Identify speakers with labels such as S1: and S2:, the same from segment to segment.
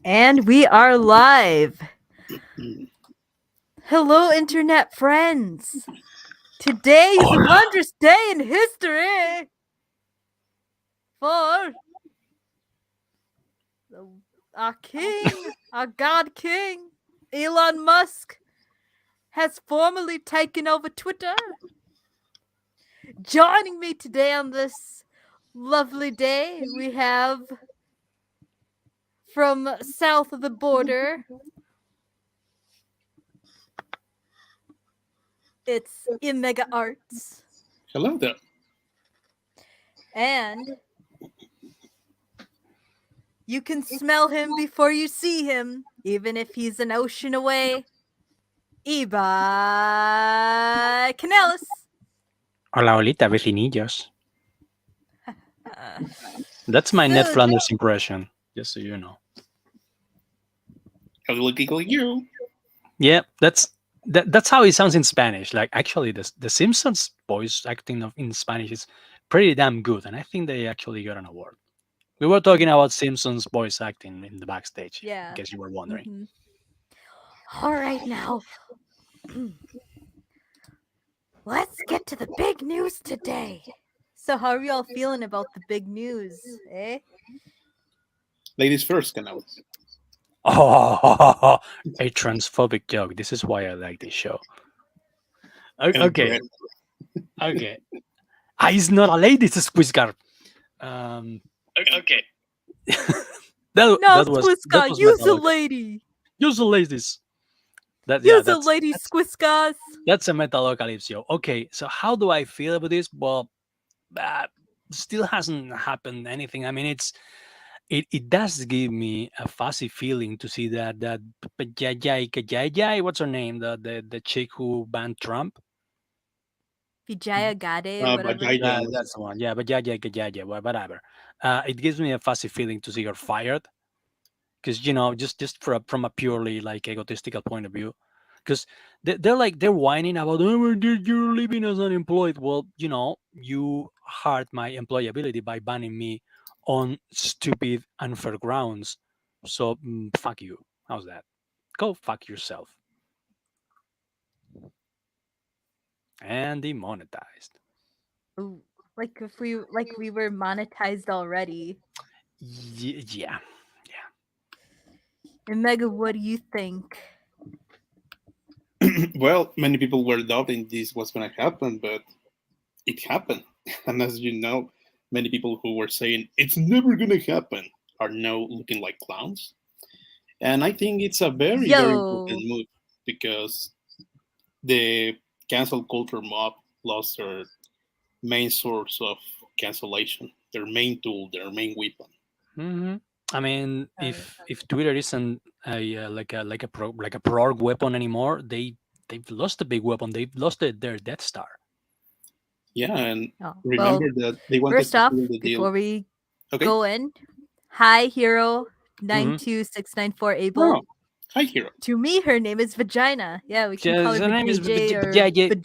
S1: And we are live. Hello, internet friends. Today is a
S2: Hola.
S1: wondrous day in history for our king, our god king, Elon Musk, has formally taken over Twitter. Joining me today on this lovely day, we have from south of the border, it's Omega Arts.
S2: Hello there.
S1: And you can smell him before you see him, even if he's an ocean away. Eba Canellis.
S3: Hola, holita, vecinillos.
S1: Uh,
S3: That's my Ned
S1: so,
S3: Flanders impression, just so you know.
S2: Hello, people, you.
S3: Yeah, that's how it sounds in Spanish. Like, actually, the Simpsons voice acting in Spanish is pretty damn good, and I think they actually got an award. We were talking about Simpsons voice acting in the backstage, in
S1: yeah.
S3: case you were wondering.
S1: Mm-hmm. All right, now. Let's get to the big news today. So, how are you all feeling about the big news, eh?
S2: Ladies first, Canales.
S3: Oh, a transphobic joke. This is why I like this show. Okay,
S2: Incorrect.
S3: okay. It's not a lady, it's a Squizgar. Um,
S2: Okay.
S1: Now,
S3: that
S1: Squiska,
S3: was
S1: use a
S3: Metalocalypse.
S1: lady.
S3: Use the ladies.
S1: Use a lady, Squiskas.
S3: That's a Metalocalypse, yo. Okay, so how do I feel about this? Well, uh, still hasn't happened anything. I mean, it does give me a fuzzy feeling to see that Kajai, what's her name? The chick who banned Trump.
S1: Vijaya Gade, whatever.
S2: Vagina.
S3: That's the one. Yeah, but whatever. It gives me a fuzzy feeling to see her fired because just from a purely like egotistical point of view, because they're whining about, oh, you're leaving us unemployed. Well, you hurt my employability by banning me on stupid unfair grounds. So fuck you. How's that? Go fuck yourself. And demonetized.
S1: Ooh, like we were monetized already.
S3: Yeah.
S1: And Mega, what do you think?
S2: Well, many people were doubting this was going to happen, but it happened. And as you know, many people who were saying it's never going to happen are now looking like clowns. And I think it's a very, very important
S1: Yo,
S2: move because the cancel culture mob lost their main source of cancellation, their main tool, their main weapon.
S3: hmm I mean,
S1: uh,
S3: if Twitter isn't like a prog weapon anymore, they've lost a big weapon. They've lost their Death Star.
S2: Yeah, and
S1: oh,
S2: remember
S1: well,
S2: that they wanted
S1: first
S2: to
S1: off,
S2: seal the deal.
S1: before we
S2: Okay.
S1: go in, hi Hero
S3: Mm-hmm.
S1: 92694
S2: Oh,
S1: Abel.
S2: hi, hero.
S1: To me, her name is Vagina. Yeah, we can call her
S3: Her name is
S1: Vajayjay or Vagina.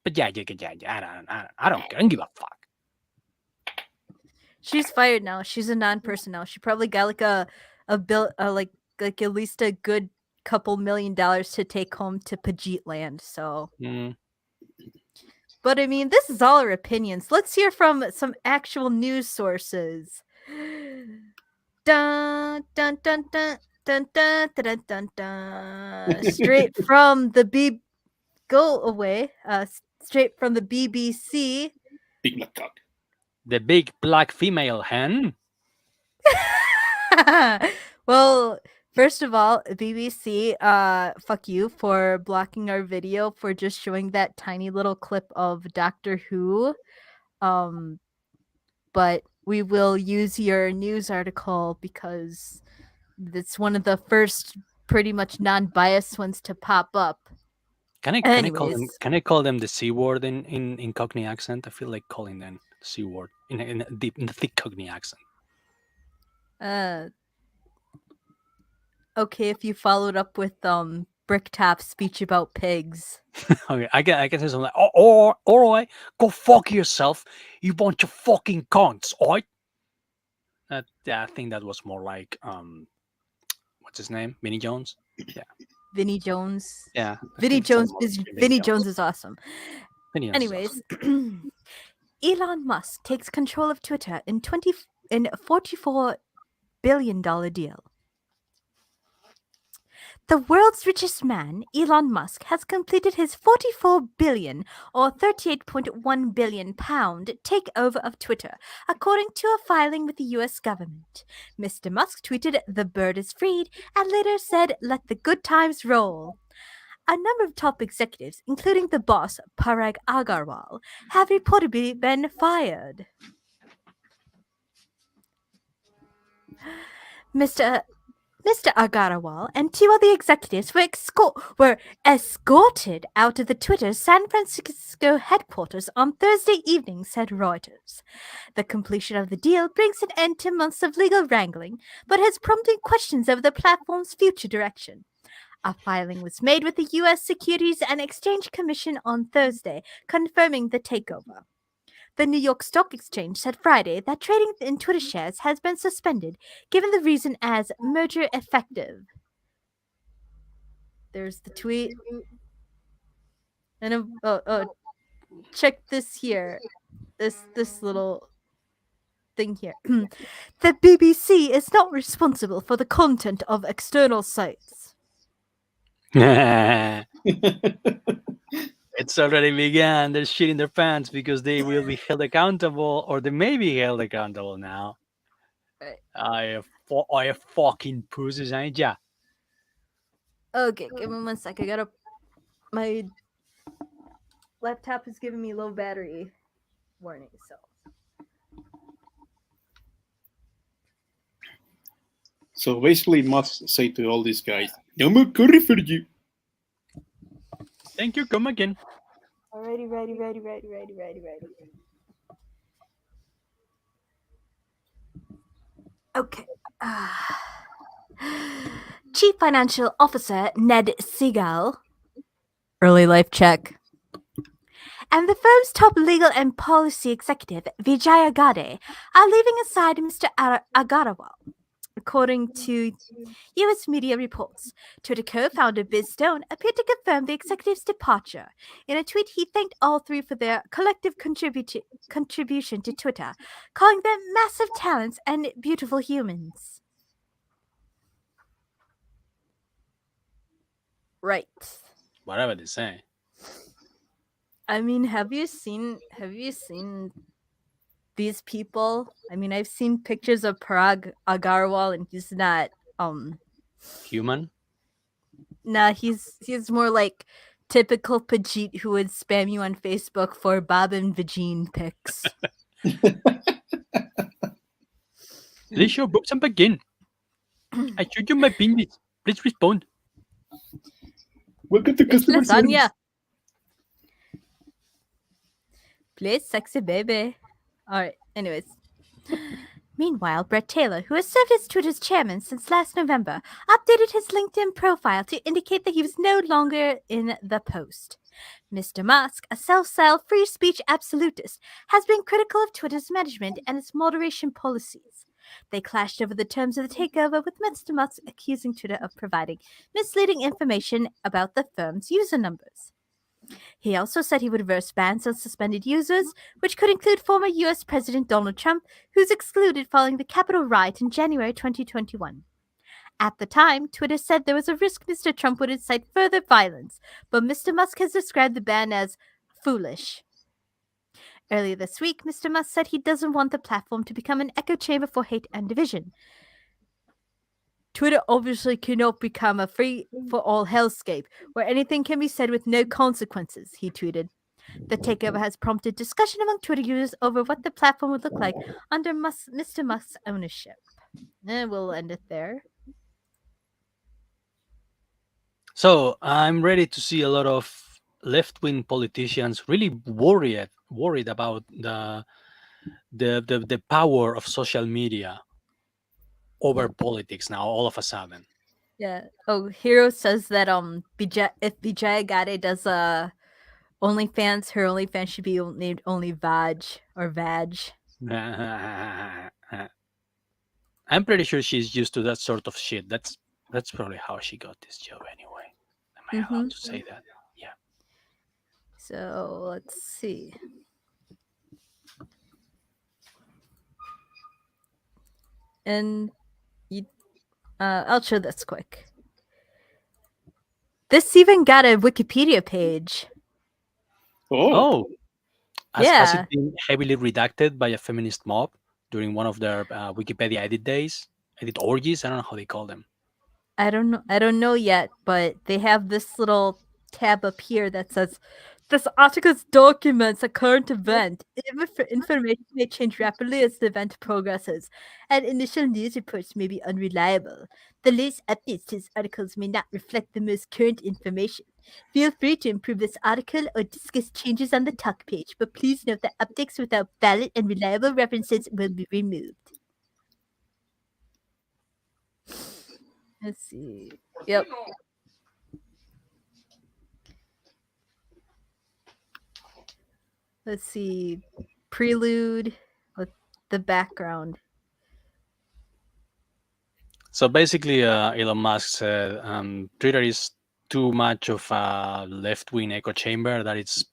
S3: Vajayjay. I don't give a fuck.
S1: She's fired now. She's a non-person now. She probably got a bill, like at least a good couple $1 million to take home to Pajit Land. So,
S3: Mm.
S1: but I mean, this is all our opinions. Let's hear from some actual news sources. Dun dun dun dun dun dun dun dun dun. Straight from the go away. Straight from the BBC.
S2: Big black cock.
S3: The big black female hen.
S1: Well, first of all, BBC, fuck you for blocking our video for just showing that tiny little clip of Doctor Who. Um, but we will use your news article because it's one of the first pretty much non-biased ones to pop up. Anyways,
S3: Can I call them the C word in Cockney accent? I feel like calling them C word in a thick Cockney accent.
S1: uh, okay, if you followed up with Bricktop's speech about pigs.
S3: Okay, I can say something like, oh, all right, go fuck yourself, you bunch of fucking cunts, all right? Yeah, I think that was more like what's his name? Vinny Jones. Yeah,
S1: Vinny Jones.
S3: yeah. I think it sounds more like Vinny
S1: Vinny
S3: Jones.
S1: Jones is awesome.
S3: Vinny Jones is awesome.
S1: Anyways, Elon Musk takes control of Twitter in $44 billion deal. The world's richest man, Elon Musk, has completed his 44 billion or 38.1 billion pound takeover of Twitter, according to a filing with the US government. Mr. Musk tweeted, "The bird is freed," and later said, "Let the good times roll." A number of top executives, including the boss, Parag Agarwal, have reportedly been fired. Mr. Mr. Agarwal and two other executives were escorted out of the Twitter's San Francisco headquarters on Thursday evening, said Reuters. The completion of the deal brings an end to months of legal wrangling, but has prompted questions over the platform's future direction. A filing was made with the U.S. Securities and Exchange Commission on Thursday, confirming the takeover. The New York Stock Exchange said Friday that trading in Twitter shares has been suspended, given the reason as merger effective. There's the tweet. And check this here. This little thing here. The BBC is not responsible for the content of external sites.
S3: It's already began. They're shitting their pants because they will be held accountable, or they may be held accountable now.
S1: Right.
S3: I fucking pussies, ain't ya?
S1: Okay, give me 1 sec. My laptop is giving me low battery warning, so.
S2: So basically, must say to all these guys, "No more curry for you."
S3: Thank you. Come again.
S1: Alrighty, ready. Okay. Chief Financial Officer Ned Segal, early life check, and the firm's top legal and policy executive Vijay Agade are leaving aside Mr. Agarwal. According to U.S. media reports, Twitter co-founder Biz Stone appeared to confirm the executive's departure. In a tweet, he thanked all three for their collective contribution to Twitter, calling them massive talents and beautiful humans. Right.
S3: Whatever they say.
S1: I mean, have you seen these people? I mean, I've seen pictures of Parag Agarwal, and he's not
S3: Human.
S1: Nah, he's more like typical Pajit who would spam you on Facebook for Bob and Vagine pics.
S3: Please show boobs and begin. I showed you my penis. Please respond.
S2: Welcome to
S1: It's
S2: customer service.
S1: lasagna. Please, sexy baby. Alright, anyways. Meanwhile, Brett Taylor, who has served as Twitter's chairman since last November, updated his LinkedIn profile to indicate that he was no longer in the post. Mr. Musk, a self-styled free speech absolutist, has been critical of Twitter's management and its moderation policies. They clashed over the terms of the takeover, with Mr. Musk accusing Twitter of providing misleading information about the firm's user numbers. He also said he would reverse bans on suspended users, which could include former US President Donald Trump, who's excluded following the Capitol riot in January 2021. At the time, Twitter said there was a risk Mr. Trump would incite further violence, but Mr. Musk has described the ban as foolish. Earlier this week, Mr. Musk said he doesn't want the platform to become an echo chamber for hate and division. Twitter obviously cannot become a free-for-all hellscape where anything can be said with no consequences, he tweeted. The takeover has prompted discussion among Twitter users over what the platform would look like under Mr. Musk's ownership. And we'll end it there.
S3: So I'm ready to see a lot of left-wing politicians really worried about the power of social media over politics now all of a sudden.
S1: Yeah. Oh, Hero says that if Vijay Gade does OnlyFans, her OnlyFans should be named Only Vaj or Vaj.
S3: I'm pretty sure she's used to that sort of shit. That's probably how she got this job anyway. Am I allowed
S1: Mm-hmm.
S3: to say that? Yeah.
S1: So let's see. And you, I'll show this quick. This even got a Wikipedia page.
S2: Oh,
S3: Oh, has it
S1: Yeah,
S3: been heavily redacted by a feminist mob during one of their Wikipedia edit days, edit orgies? I don't know how they call them.
S1: I don't know. I don't know yet, but they have this little tab up here that says, "This article documents a current event. Information may change rapidly as the event progresses, and initial news reports may be unreliable. The latest updates to these articles may not reflect the most current information. Feel free to improve this article or discuss changes on the talk page, but please note that updates without valid and reliable references will be removed." Let's see. Yep. Let's see. Prelude with the background.
S3: So basically, Elon Musk said Twitter is too much of a left-wing echo chamber that it's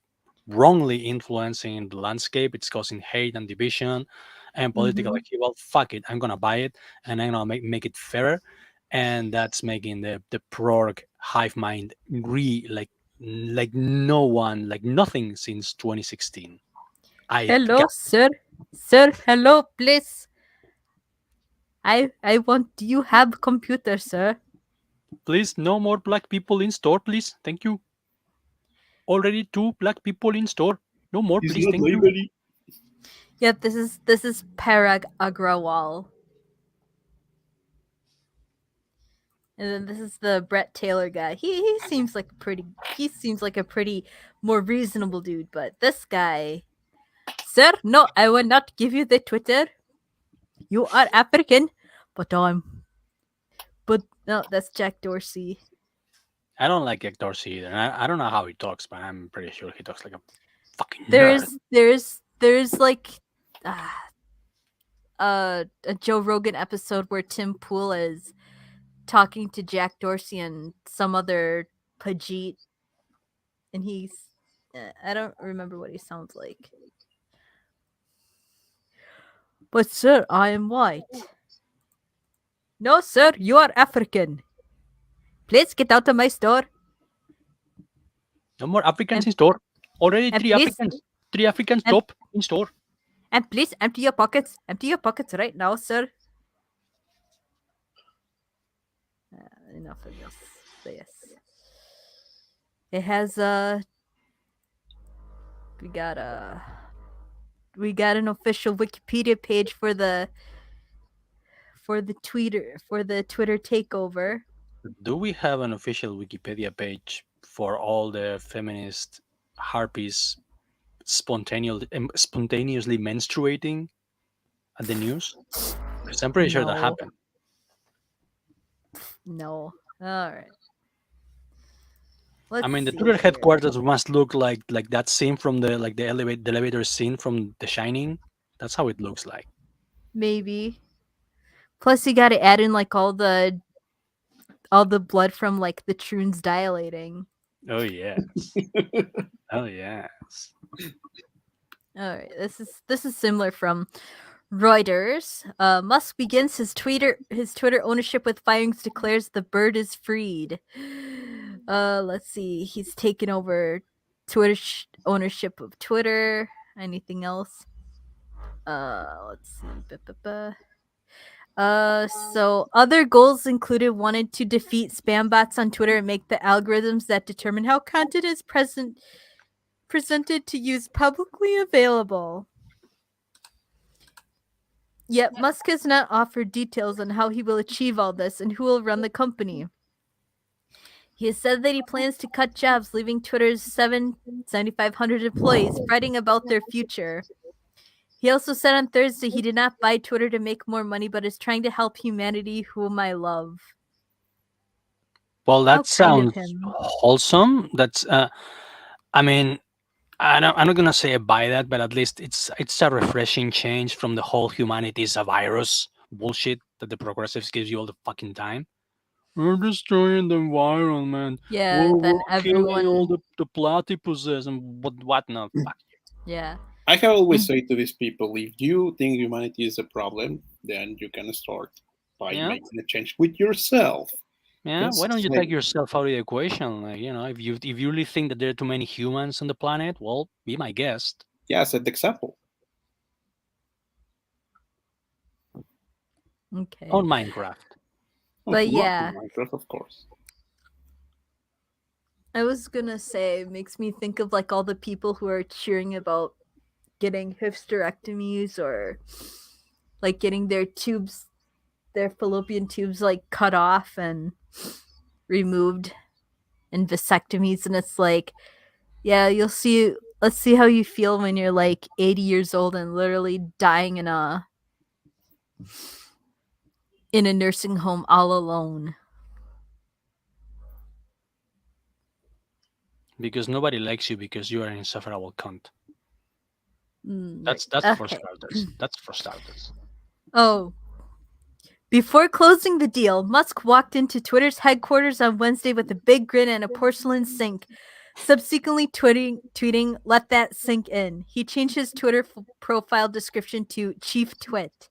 S3: wrongly influencing the landscape. It's causing hate and division and political
S1: Mm-hmm.
S3: upheaval. Fuck it, I'm gonna buy it and I'm gonna make it fairer, and that's making the prorg hive mind like no one like nothing since 2016. I
S1: Hello, sir. Sir, hello, please. I want you have computer, sir.
S3: please no more black people in store, please. Thank you. Already two black people in store. No more,
S2: he's
S3: please.
S2: not
S3: Thank you.
S2: liberty.
S1: Yep, this is Parag Agrawal. And then this is the Brett Taylor guy. He seems like a pretty more reasonable dude, but this guy, sir, no, I will not give you the Twitter. You are African, but no, that's Jack Dorsey.
S3: I don't like Jack Dorsey either. And I don't know how he talks, but I'm pretty sure he talks like a fucking nerd.
S1: There's like uh, a Joe Rogan episode where Tim Pool is talking to Jack Dorsey and some other Pajit, and he's I don't remember what he sounds like. But sir, I am white. No, sir, you are African. Please get out of my store
S3: No more Africans
S1: and
S3: in store. Already
S1: and please
S3: Three Africans
S1: and
S3: top in store.
S1: and please empty your pockets. Empty your pockets right now, sir. Enough of this. Yes. It has we got a we got an official Wikipedia page for the Twitter takeover.
S3: Do we have an official Wikipedia page for all the feminist harpies spontaneously menstruating at the news? Because I'm pretty sure that
S1: No.
S3: happened.
S1: No. All right.
S3: I
S1: Let's
S3: mean, the
S1: see
S3: Twitter
S1: here.
S3: headquarters must look like that scene from the elevator scene from The Shining. That's how it looks like.
S1: Maybe. Plus, you got to add in like all the blood from like the troons dilating.
S3: Oh yes. Oh yes.
S1: All right. This is similar from Reuters. Musk begins his Twitter ownership with firings. Declares the bird is freed. Let's see. He's taken over Twitter ownership of Twitter. Anything else? Let's see. So other goals included wanted to defeat spam bots on Twitter and make the algorithms that determine how content is presented to use publicly available. Yet Musk has not offered details on how he will achieve all this and who will run the company. He has said that he plans to cut jobs, leaving Twitter's 7,500 employees fretting about their future. He also said on Thursday he did not buy Twitter to make more money, but is trying to help humanity, whom I love.
S3: Well,
S1: How
S3: that
S1: kind of
S3: sounds
S1: him.
S3: wholesome. That's I mean, I'm not gonna say I buy that, but at least it's a refreshing change from the whole humanity's a virus bullshit that the progressives gives you all the fucking time. We're destroying the environment.
S1: Yeah,
S3: We're
S1: then
S3: killing all
S1: everyone.
S3: the platypuses and what not. Fuck you.
S1: Yeah.
S2: I have always
S1: Mm,
S2: said to these people, if you think humanity is a problem, then you can start by
S3: Yeah,
S2: making a change with yourself.
S3: yeah. Why don't
S2: Just
S3: you
S2: like,
S3: take yourself out of the equation? Like, if you really think that there are too many humans on the planet, well, be my guest
S2: yeah, set the example.
S1: okay.
S3: on Minecraft.
S2: Oh,
S1: But
S2: love
S1: yeah,
S2: Minecraft, of course.
S1: I was gonna say it makes me think of like all the people who are cheering about getting hysterectomies or like getting their tubes, their fallopian tubes like cut off and removed in vasectomies. And it's like, yeah, you'll see. Let's see how you feel when you're like 80 years old and literally dying in a nursing home all alone.
S3: Because nobody likes you because you are an insufferable cunt.
S1: Right.
S3: That's for
S1: Okay.
S3: starters. That's for starters.
S1: Oh, before closing the deal, Musk walked into Twitter's headquarters on Wednesday with a big grin and a porcelain sink, subsequently tweeting, "Let that sink in." He changed his Twitter profile description to Chief Twit.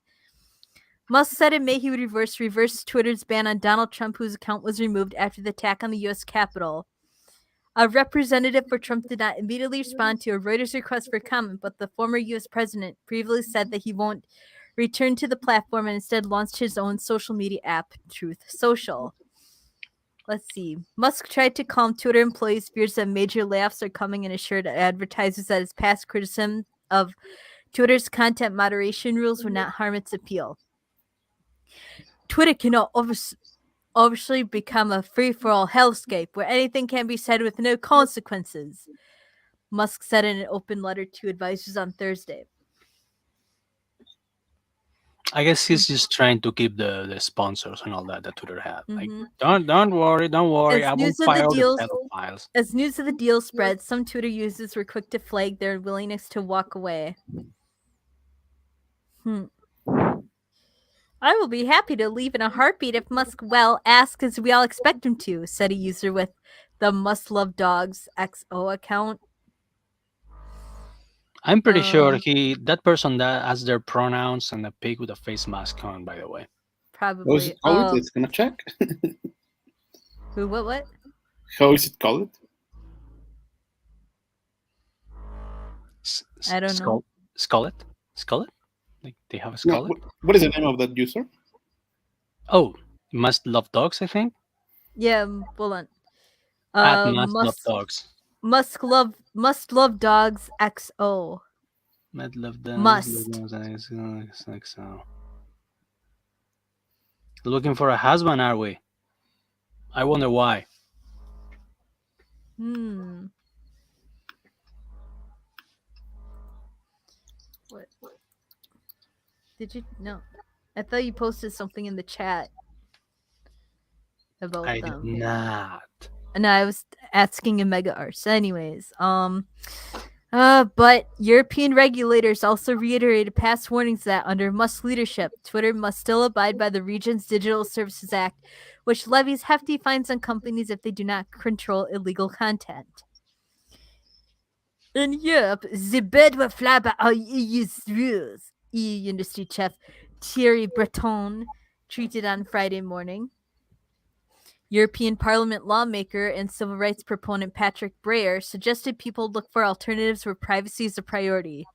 S1: Musk said in May he would reverse Twitter's ban on Donald Trump, whose account was removed after the attack on the U.S. Capitol. A representative for Trump did not immediately respond to a Reuters request for comment, but the former U.S. president previously said that he won't return to the platform and instead launched his own social media app, Truth Social. Let's see. Musk tried to calm Twitter employees' fears that major layoffs are coming and assured advertisers that his past criticism of Twitter's content moderation rules would not harm its appeal. Twitter cannot obviously become a free-for-all hellscape where anything can be said with no consequences, Musk said in an open letter to advisors on Thursday.
S3: I guess he's just trying to keep the sponsors and all that Twitter had. Like,
S1: Mm-hmm.
S3: don't worry,
S1: As
S3: I will
S1: news of the
S3: fire all the
S1: deals
S3: pedophiles.
S1: As news of the deal spread, some Twitter users were quick to flag their willingness to walk away. I will be happy to leave in a heartbeat if Musk asks as we all expect him to, said a user with the Must Love Dogs XO account.
S3: I'm pretty sure that person that has their pronouns and a pig with a face mask on. By the way,
S2: How is
S1: Probably.
S2: it called? It's gonna check.
S1: Who? What?
S2: How is it called?
S1: I don't know.
S3: Skullet. Like they have a
S2: No,
S3: skullet.
S2: what is the name of that user?
S3: Oh, must love dogs. I think
S1: Yeah, hold on.
S3: at must love dogs.
S1: Must love dogs XO.
S3: Must love
S1: Must.
S3: dogs. Like so. Looking for a husband, are we? I wonder why.
S1: What? Did you? No. I thought you posted something in the chat about
S3: I did
S1: them.
S3: not.
S1: And I was asking in Mega Arts. Anyways, but European regulators also reiterated past warnings that under Musk's leadership, Twitter must still abide by the region's Digital Services Act, which levies hefty fines on companies if they do not control illegal content. In Europe, the bird will fly by our EU's rules, EU industry chief Thierry Breton tweeted on Friday morning. European Parliament lawmaker and civil rights proponent Patrick Breyer suggested people look for alternatives where privacy is a priority.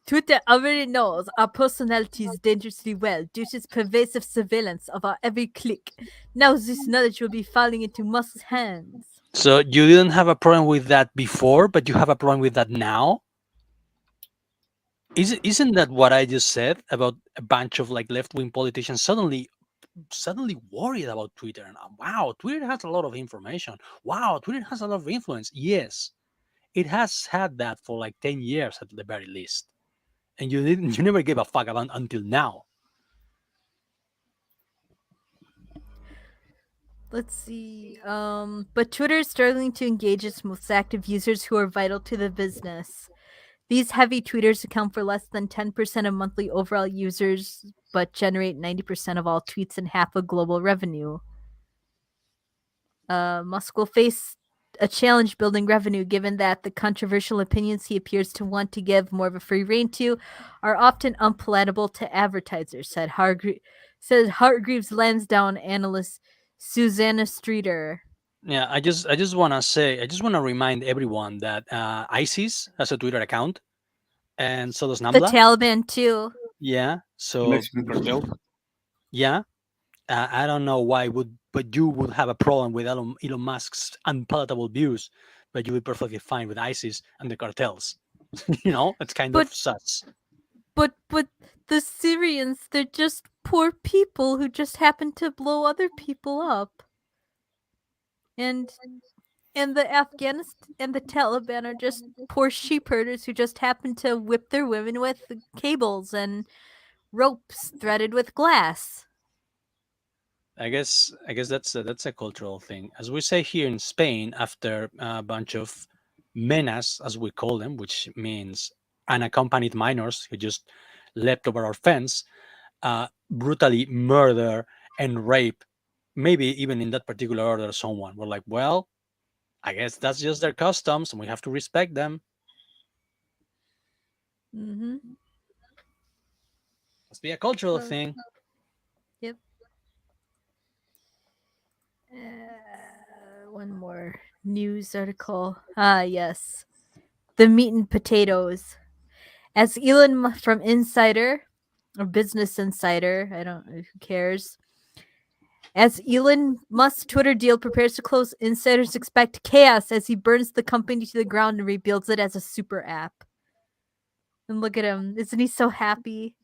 S1: Twitter already knows our personalities dangerously well due to its pervasive surveillance of our every click. Now this knowledge will be falling into Musk's hands.
S3: So you didn't have a problem with that before, but you have a problem with that now? Isn't that what I just said about a bunch of like left-wing politicians suddenly worried about Twitter? And wow, Twitter has a lot of information. Wow, Twitter has a lot of influence. Yes, it has had that for like 10 years at the very least. And you never gave a fuck about until now.
S1: Let's see. But Twitter is struggling to engage its most active users who are vital to the business. These heavy tweeters account for less than 10% of monthly overall users but generate 90% of all tweets and half of global revenue. Musk will face a challenge building revenue given that the controversial opinions he appears to want to give more of a free rein to are often unpalatable to advertisers, said Hargreaves Lansdowne analyst Susanna Streeter.
S3: Yeah, I just want to say, I just want to remind everyone that ISIS has a Twitter account, and so does
S1: The
S3: Nambla.
S1: Taliban, too.
S3: Yeah,
S2: The
S3: so
S2: Mexican cartel.
S3: yeah, I don't know why would, but you would have a problem with Elon Musk's unpalatable views, but you would perfectly fine with ISIS and the cartels. It's kind of
S1: But
S3: sus.
S1: but the Syrians, they're just poor people who just happen to blow other people up. And the Afghanistan and the Taliban are just poor sheep herders who just happen to whip their women with cables and ropes threaded with glass.
S3: I guess that's a cultural thing, as we say here in Spain. After a bunch of menas, as we call them, which means unaccompanied minors who just leapt over our fence, brutally murder and rape, maybe even in that particular order, someone. We're like, well, I guess that's just their customs, and we have to respect them.
S1: Mm-hmm.
S3: Must be a cultural
S1: Uh,
S3: thing.
S1: yep. One more news article. Yes. The meat and potatoes. As Elon from Insider or Business Insider, I don't know who cares. As Elon Musk's Twitter deal prepares to close, insiders expect chaos as he burns the company to the ground and rebuilds it as a super app. And look at him. Isn't he so happy?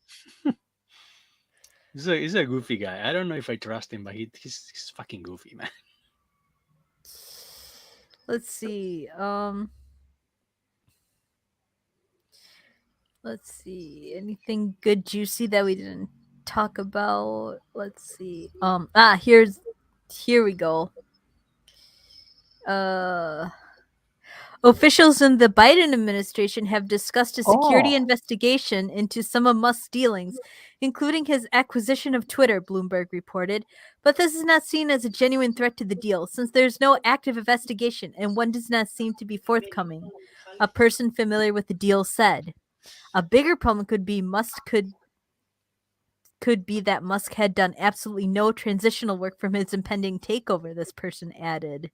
S3: He's a goofy guy. I don't know if I trust him, but he's fucking goofy, man.
S1: Let's see. Let's see. Anything good juicy that we didn't talk about? Let's see. Here we go. Uh Officials in the Biden administration have discussed a security
S2: Oh,
S1: investigation into some of Musk's dealings, including his acquisition of Twitter, Bloomberg reported. But this is not seen as a genuine threat to the deal, since there's no active investigation and one does not seem to be forthcoming, a person familiar with the deal said. A bigger problem could be that Musk had done absolutely no transitional work from his impending takeover, this person added.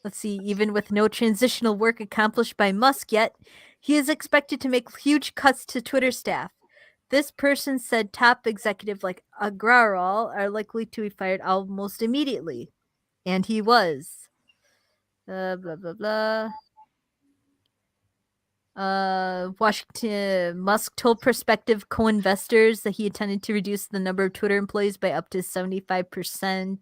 S1: Let's see, even with no transitional work accomplished by Musk yet, he is expected to make huge cuts to Twitter staff. This person said top executives like Agrawal are likely to be fired almost immediately. And he was. Blah, blah, blah. Washington Musk told prospective co-investors that he intended to reduce the number of Twitter employees by up to 75%.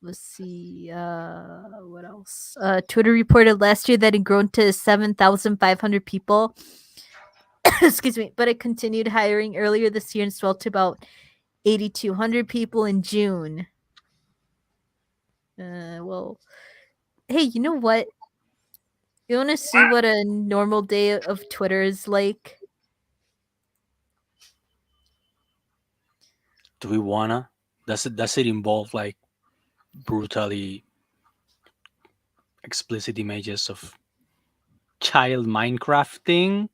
S1: Let's see. What else? Twitter reported last year that it grown to 7,500 people. Excuse me, but it continued hiring earlier this year and swelled to about 8,200 people in June. Well, hey, you know what? You want to see what a normal day of Twitter is like?
S3: Do we wanna? Does it involve like brutally explicit images of child Minecrafting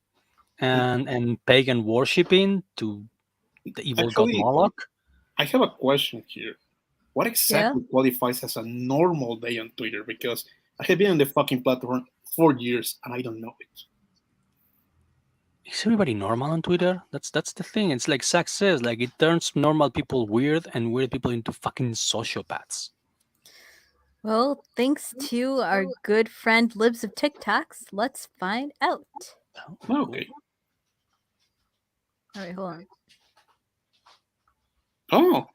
S3: and pagan worshipping to the evil god
S2: actually,
S3: Moloch?
S2: I have a question here. What
S1: Yeah.
S2: exactly qualifies as a normal day on Twitter? Because I have been on the fucking platform 4 years and I don't know it.
S3: Is everybody normal on Twitter? That's the thing. It's like Zach says, like it turns normal people weird and weird people into fucking sociopaths.
S1: Well, thanks to our good friend Libs of TikToks, let's find out.
S3: Oh, cool.
S2: Okay.
S1: All right, hold on.
S2: Oh,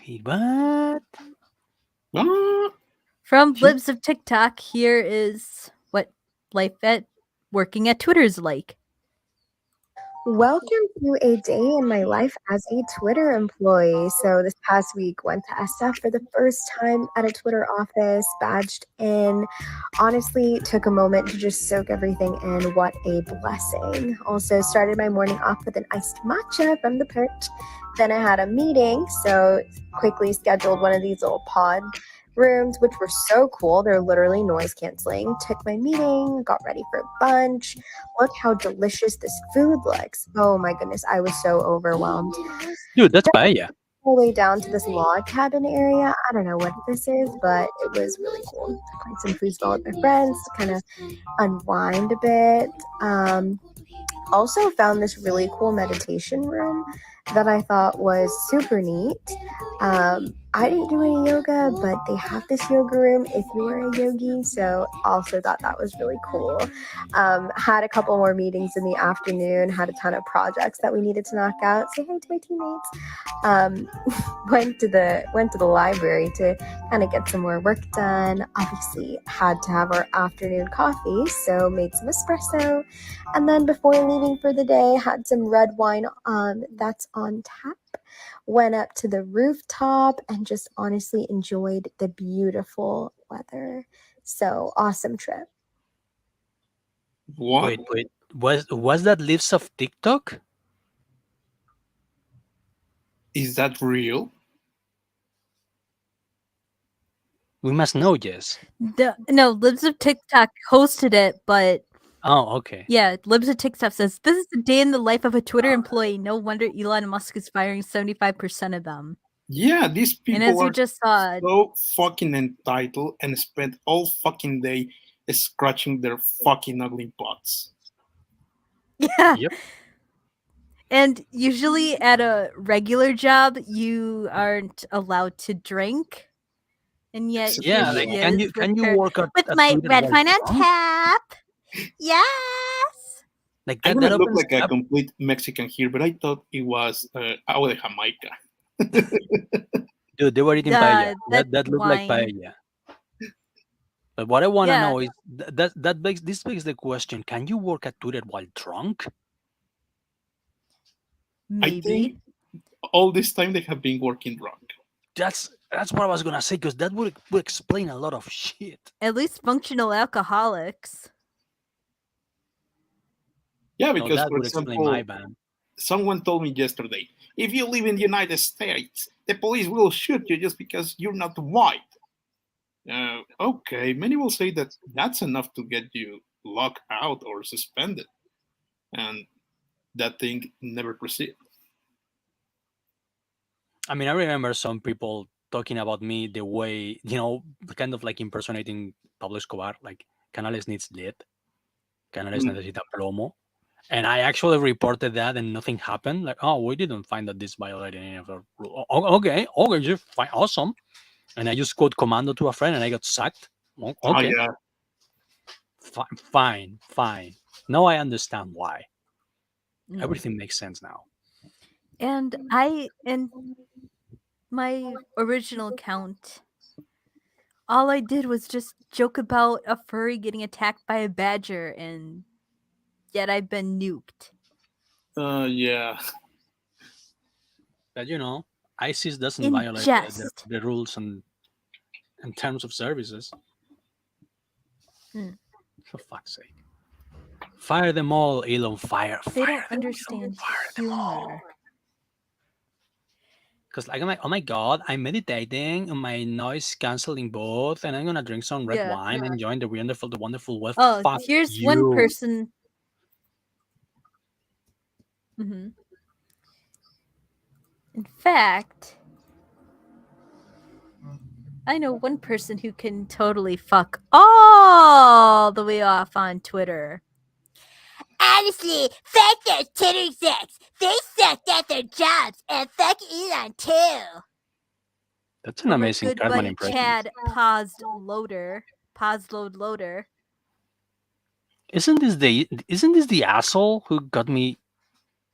S3: Wait, what?
S2: ah,
S1: From Libs of TikTok, here is what life at working at Twitter is like.
S4: Welcome to a day in my life as a Twitter employee. So, this past week, went to SF for the first time at a Twitter office, badged in. Honestly, took a moment to just soak everything in. What a blessing. Also, started my morning off with an iced matcha from the perch. Then, I had a meeting, so quickly scheduled one of these little pod rooms, which were so cool. They're literally noise canceling. Took my meeting, got ready for lunch. Look how delicious this food looks. Oh my goodness, I was so overwhelmed.
S3: Dude, that's paella.
S4: All the way down to this log cabin area. I don't know what this is, but it was really cool. Played some foosball with my friends to kind of unwind a bit. Also found this really cool meditation room that I thought was super neat. I didn't do any yoga, but they have this yoga room if you are a yogi, so also thought that was really cool. Had a couple more meetings in the afternoon, had a ton of projects that we needed to knock out. Say hi to my teammates. Went to the library to kind of get some more work done. Obviously had to have our afternoon coffee, so made some espresso. And then before leaving for the day, had some red wine that's on tap. Went up to the rooftop and just honestly enjoyed the beautiful weather. So awesome trip.
S2: What?
S3: Wait. Was that lives of TikTok?
S2: Is that real?
S3: We must know, yes.
S1: No, Libs of TikTok hosted it, but
S3: Oh, okay.
S1: yeah, Libs of TikTok says this is the day in the life of a Twitter employee. No wonder Elon Musk is firing 75% of them.
S2: Yeah, these
S1: And as
S2: people
S1: you
S2: are
S1: just saw,
S2: so fucking entitled and spend all fucking day scratching their fucking ugly butts.
S1: yeah.
S3: Yep.
S1: And usually at a regular job, you aren't allowed to drink. And yet
S2: Except
S1: here
S3: Yeah,
S2: for
S3: like
S1: she
S2: what?
S1: is
S3: can you
S1: her,
S3: work
S1: with
S3: at
S1: my
S3: Twitter
S1: red
S3: while
S1: wine on
S3: drunk?
S1: tap. Yes.
S3: Like
S2: I'm
S3: that
S2: gonna look
S3: opens
S2: like a
S3: up.
S2: complete Mexican here, but I thought it was agua de Jamaica.
S3: Dude, they were eating paella.
S1: That
S3: That looked like
S1: wine.
S3: paella. But what I want to
S1: Yeah,
S3: know is that begs the question: can you work at Twitter while drunk?
S2: I
S1: maybe.
S2: think all this time they have been working drunk.
S3: That's what I was gonna say because that would explain a lot of shit.
S1: At least functional alcoholics.
S2: Yeah,
S3: No,
S2: because
S3: that
S2: for
S3: would explain my
S2: example,
S3: ban.
S2: someone told me yesterday, if you live in the United States, the police will shoot you just because you're not white. Okay, many will say that that's enough to get you locked out or suspended, and that thing never proceeded.
S3: I mean, I remember some people talking about me the way kind of like impersonating Pablo Escobar, like Canales needs lead, Canales
S2: Mm.
S3: necesita plomo. And I actually reported that and nothing happened. Like, oh, we didn't find that this violated any of our rule. Okay, you're fine, awesome. And I just code commando to a friend and I got sacked.
S2: Oh
S3: Okay,
S2: yeah,
S3: fine. Now I understand why.
S1: Mm.
S3: Everything makes sense now.
S1: And in my original account, all I did was just joke about a furry getting attacked by a badger, and yet I've been nuked.
S2: yeah.
S3: But ISIS doesn't
S1: In
S3: violate
S1: jest.
S3: the rules and terms of services.
S1: Mm.
S3: For fuck's sake. Fire them all, Elon. Fire
S1: They
S3: them,
S1: don't
S3: Elon.
S1: understand
S3: Fire them all.
S1: humor.
S3: Because like I'm like, oh my god, I'm meditating on my noise canceling booth, and I'm gonna drink some red
S1: Yeah.
S3: wine, enjoying the wonderful wealth.
S1: Oh,
S3: Fuck
S1: here's one
S3: you.
S1: person. Hmm. In fact, I know one person who can totally fuck all the way off on Twitter. Honestly, fuck those Twitter execs. They sucked at their jobs, and fuck Elon too.
S3: That's an
S1: From our
S3: amazing
S1: good
S3: Cartman
S1: buddy
S3: impression.
S1: Chad paused load loader.
S3: Isn't this the asshole who got me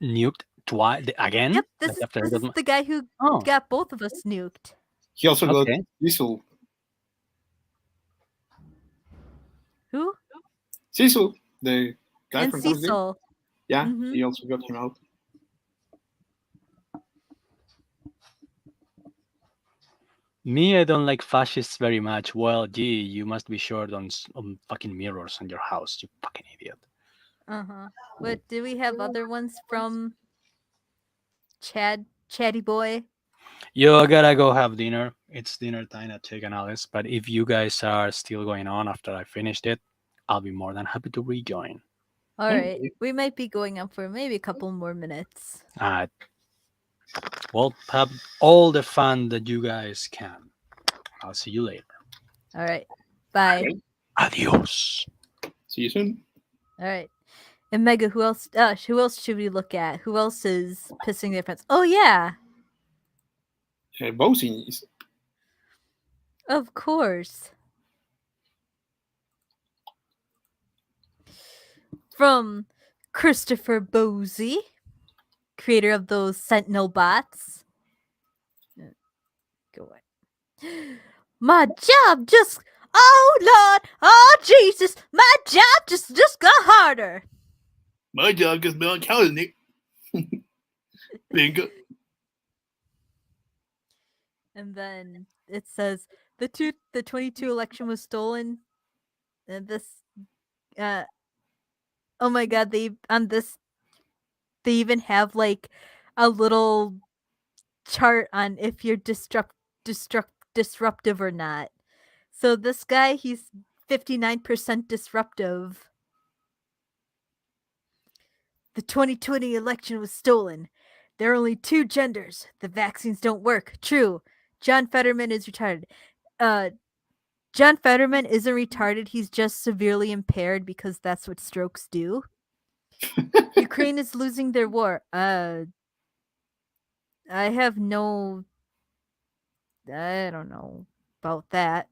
S3: nuked twice again?
S1: Yep,
S3: Like after I
S1: this
S3: got
S1: is the guy who
S3: oh,
S1: got both of us nuked.
S2: He also got
S3: okay.
S2: Cecil.
S1: Who?
S2: Cecil, the guy
S1: And
S2: from Call of Duty.
S1: Cecil.
S2: Yeah,
S1: Mm-hmm.
S2: they also got him out.
S3: Me, I don't like fascists very much. Well, gee, you must be short on on fucking mirrors on your house, you fucking idiot.
S1: Uh-huh. What do we have other ones from Chatty Boy?
S3: Yo, I gotta go have dinner. It's dinner time at Chicken Alice. But if you guys are still going on after I finished it, I'll be more than happy to rejoin.
S1: All right.
S2: Okay.
S1: We might be going on for maybe a couple more minutes.
S3: Uh, well, have all the fun that you guys can. I'll see you later.
S1: All right. Bye.
S2: Okay.
S3: Adios.
S2: See you soon.
S1: All right. And Mega, who else? Who else should we look at? Who else is pissing their pants? Oh yeah,
S2: Bosin.
S1: of course. From Christopher Bosey, creator of those Sentinel bots. Go away. My job just. Oh Lord! Oh Jesus! My job just got harder.
S2: My job is Bill Calendar. Bingo.
S1: And then it says the 22 election was stolen. And this, uh, oh my God! They on this they even have like a little chart on if you're disruptive or not. So this guy, he's 59% disruptive. The 2020 election was stolen. There are only two genders. The vaccines don't work. True. John Fetterman is retarded. Uh, John Fetterman isn't retarded. He's just severely impaired because that's what strokes do. Ukraine is losing their war. I have no. I don't know about that.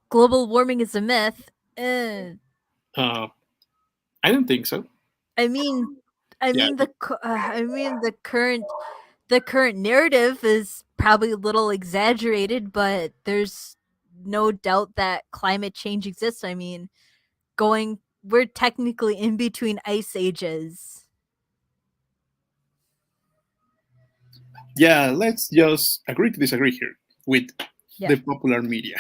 S1: Global warming is a myth.
S2: Uh, I don't think so.
S1: I mean,
S2: Yeah.
S1: the current narrative is probably a little exaggerated, but there's no doubt that climate change exists. I mean, we're technically in between ice ages.
S2: Yeah, let's just agree to disagree here with
S1: Yeah.
S2: the popular media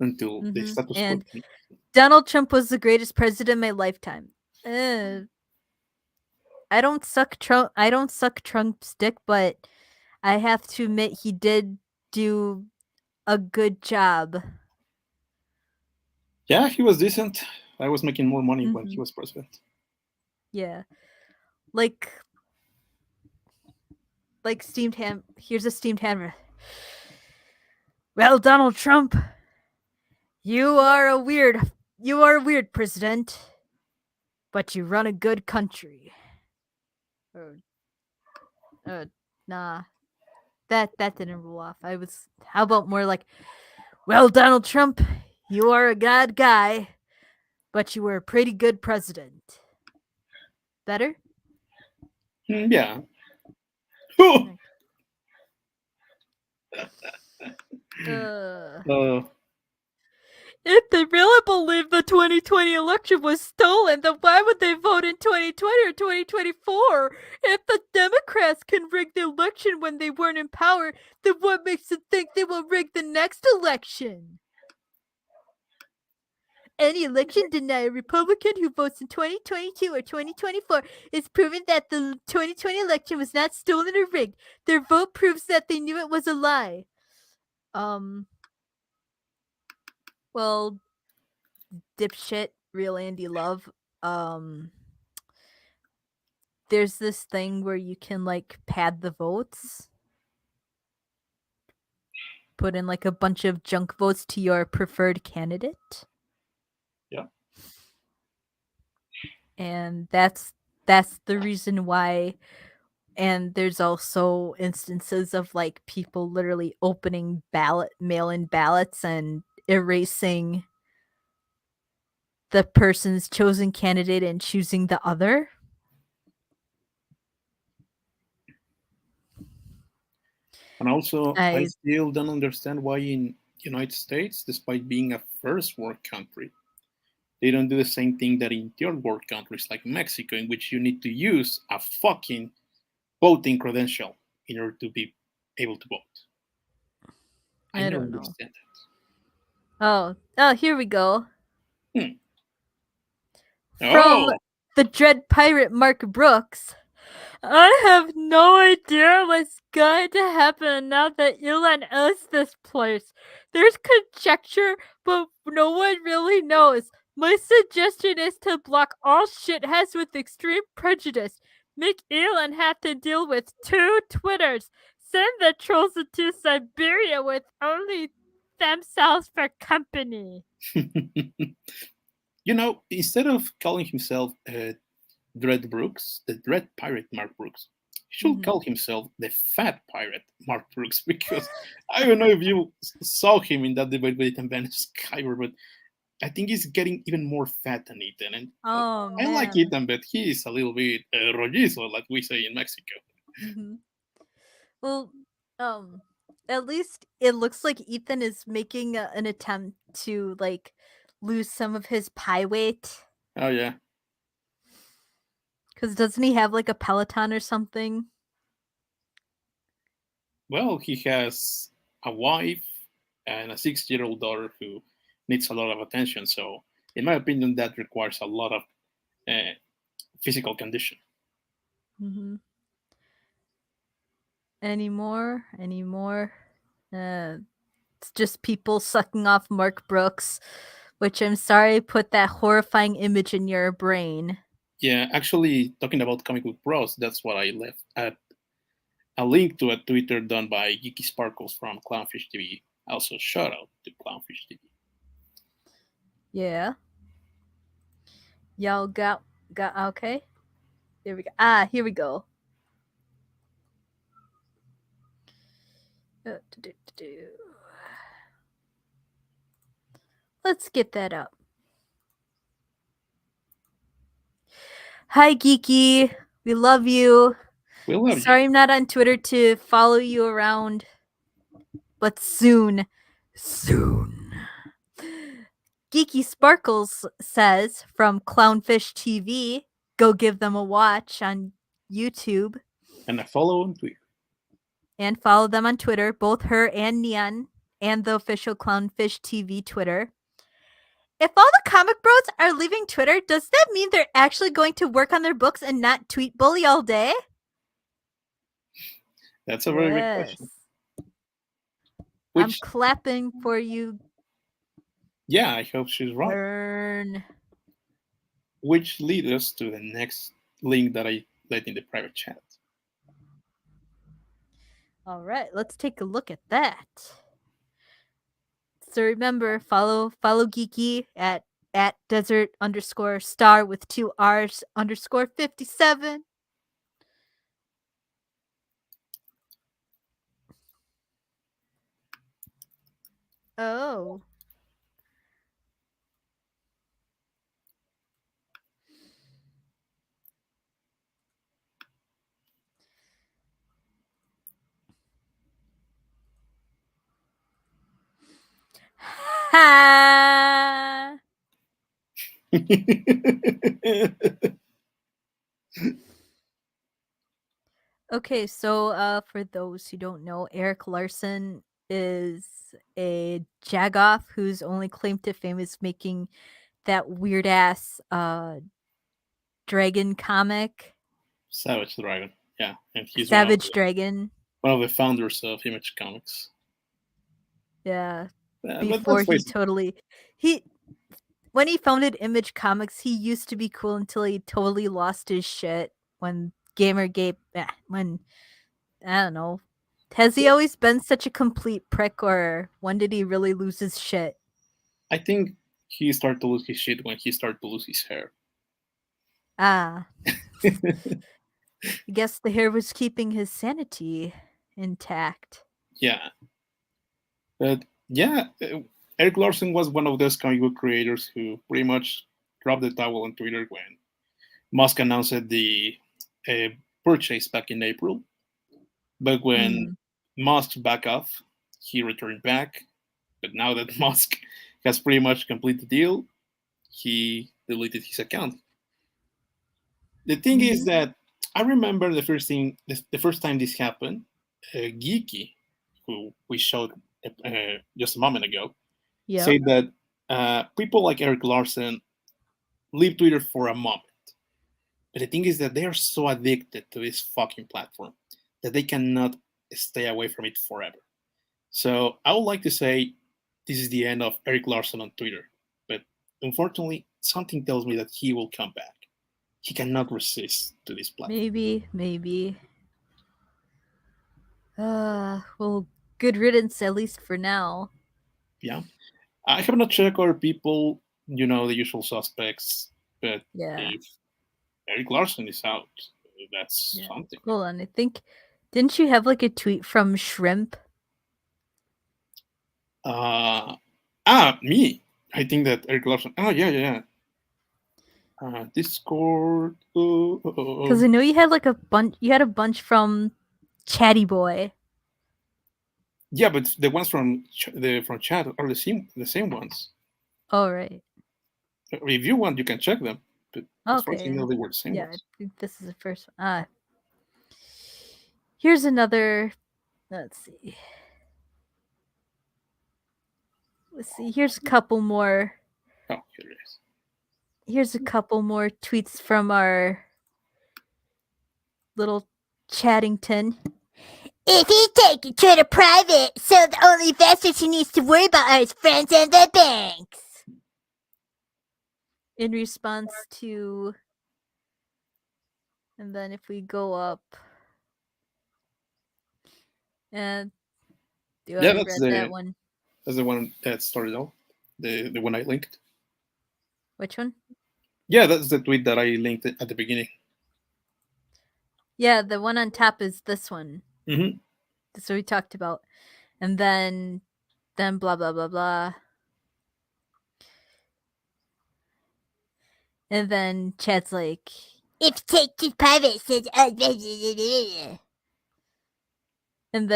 S2: until the
S1: Mm-hmm.
S2: status quo.
S1: And Donald Trump was the greatest president in my lifetime. I don't suck Trump's dick, but I have to admit he did do a good job.
S2: Yeah, he was decent. I was making more money when he
S1: Mhm.
S2: was president.
S1: Yeah. Like steamed ham. Here's a steamed hammer. Well, Donald Trump, you are a weird president, but you run a good country. Or nah. That didn't roll off. How about more like, well, Donald Trump, you are a god guy, but you were a pretty good president. Better?
S2: Yeah.
S1: Uh,
S2: uh,
S1: if they really believe the 2020 election was stolen, then why would they vote in 2020 or 2024? If the Democrats can rig the election when they weren't in power, then what makes them think they will rig the next election? Any election denier Republican who votes in 2022 or 2024 is proven that the 2020 election was not stolen or rigged. Their vote proves that they knew it was a lie. Well, dipshit, real Andy Love. There's this thing where you can like pad the votes, put in like a bunch of junk votes to your preferred candidate.
S2: Yeah.
S1: And that's the reason why. And there's also instances of like people literally opening mail-in ballots and erasing the person's chosen candidate and choosing the other.
S2: And also, I
S1: I
S2: still don't understand why in United States, despite being a first world country, They don't do the same thing that in third world countries like Mexico, in which you need to use a fucking voting credential in order to be able to vote. I
S1: I
S2: never
S1: don't know.
S2: understand
S1: Oh, here we go.
S2: that.
S1: From
S2: Oh,
S1: the Dread Pirate Mark Brooks. I have no idea what's going to happen now that Elon owns this place. There's conjecture, but no one really knows. My suggestion is to block all shitheads with extreme prejudice. Make Elon have to deal with 2 Twitters. Send the trolls into Siberia with only themselves for company.
S2: instead of calling himself Dread Brooks, the Dread Pirate Mark Brooks, he should
S1: Mhm.
S2: call himself the Fat Pirate Mark Brooks because I don't know if you saw him in that debate with Ethan Van Skyver, but I think he's getting even more fat than Ethan. And
S1: Oh
S2: I like
S1: man.
S2: Ethan, but he is a little bit rollizo, like we say in Mexico.
S1: Mhm. Well, um, at least it looks like Ethan is making an attempt to like lose some of his pie weight.
S2: Oh, yeah.
S1: Cause doesn't he have like a Peloton or something?
S2: Well, he has a wife and a 6-year-old daughter who needs a lot of attention. So, in my opinion, that requires a lot of uh, physical condition.
S1: Mm-hmm. Anymore? Anymore? It's just people sucking off Mark Brooks, which I'm sorry put that horrifying image in your brain.
S2: Yeah, actually, talking about comic book bros, that's what I left at a link to a Twitter done by Geeky Sparkles from Clownfish TV. Also, shout out to Clownfish TV.
S1: Yeah. Y'all got okay. Here we go. Here we go. Do-do-do-do. Let's get that up. Hi, Geeky. We love you.
S2: We love you.
S1: Sorry I'm not on Twitter to follow you around, but soon. Soon. Geeky Sparkles says from Clownfish TV, go give them a watch on YouTube
S2: And a follow on Twitter.
S1: and follow them on Twitter, both her and Neon, and the official Clownfish TV Twitter. If all the comic bros are leaving Twitter, does that mean they're actually going to work on their books and not tweet bully all day?
S2: That's a very big question.
S1: I'm
S2: Which,
S1: clapping for you.
S2: yeah, I hope she's right.
S1: Burn.
S2: Which leads us to the next link that I let in the private chat.
S1: All right, let's take a look at that. So remember, follow Geeky at desert_star with 2 R's _57. Oh. Ha! Okay, so for those who don't know, Eric Larson is a jagoff whose only claim to fame is making that weird ass dragon comic,
S2: Savage Dragon, yeah, and he's
S1: Savage Dragon.
S2: one of the founders of Image Comics.
S1: Yeah,
S2: But
S1: before
S2: let's
S1: he
S2: face it,
S1: totally he when he founded Image Comics, he used to be cool until he totally lost his shit when Gamergate when I don't know. Has he always been such a complete prick, or when did he really lose his shit?
S2: I think he started to lose his shit when he started to lose his hair.
S1: Ah, I guess the hair was keeping his sanity intact.
S2: Yeah, but yeah, Eric Larson was one of those comic book creators who pretty much dropped the towel on Twitter when Musk announced the uh, purchase back in April. But when
S1: Mm.
S2: Musk backed off, he returned back. But now that Musk has pretty much completed the deal, he deleted his account. The thing is that I remember the first time this happened, Geeky, who we showed just a moment ago,
S1: Yep.
S2: said that people like Eric Larson leave Twitter for a moment. But the thing is that they are so addicted to this fucking platform that they cannot stay away from it forever. So I would like to say this is the end of Eric Larson on Twitter. But unfortunately, something tells me that he will come back. He cannot resist to this platform.
S1: Maybe. Well, good riddance at least for now.
S2: Yeah. I have not checked other people, the usual suspects, but
S1: Yeah.
S2: if Eric Larson is out, that's
S1: Yeah.
S2: something.
S1: Hold on, I think didn't you have like a tweet from Shrimp?
S2: Me. I think that Eric Larson. Oh, yeah. Discord.
S1: Because I know you had like a bunch. You had a bunch from Chatty Boy.
S2: Yeah, but the ones from from chat are the same ones.
S1: Oh right.
S2: If you want, you can check them. But as far as I
S1: Okay.
S2: know, they were the same
S1: Yeah, I
S2: ones.
S1: think this is the first one. Here's another. Let's see. Here's a couple more.
S2: Oh, here it is.
S1: Here's a couple more tweets from our little Chattington. If he take it to the private, so the only investors he needs to worry about are his friends and the banks. In response to, and then if we go up, and you
S2: Yeah,
S1: already read that one.
S2: that's the one that started off. The one I linked.
S1: Which one?
S2: Yeah, that's the tweet that I linked at the beginning.
S1: Yeah, the one on top is this one.
S2: Mm-hmm.
S1: That's what we talked about. And then blah blah blah blah. And then Chad's like, if take it private, says and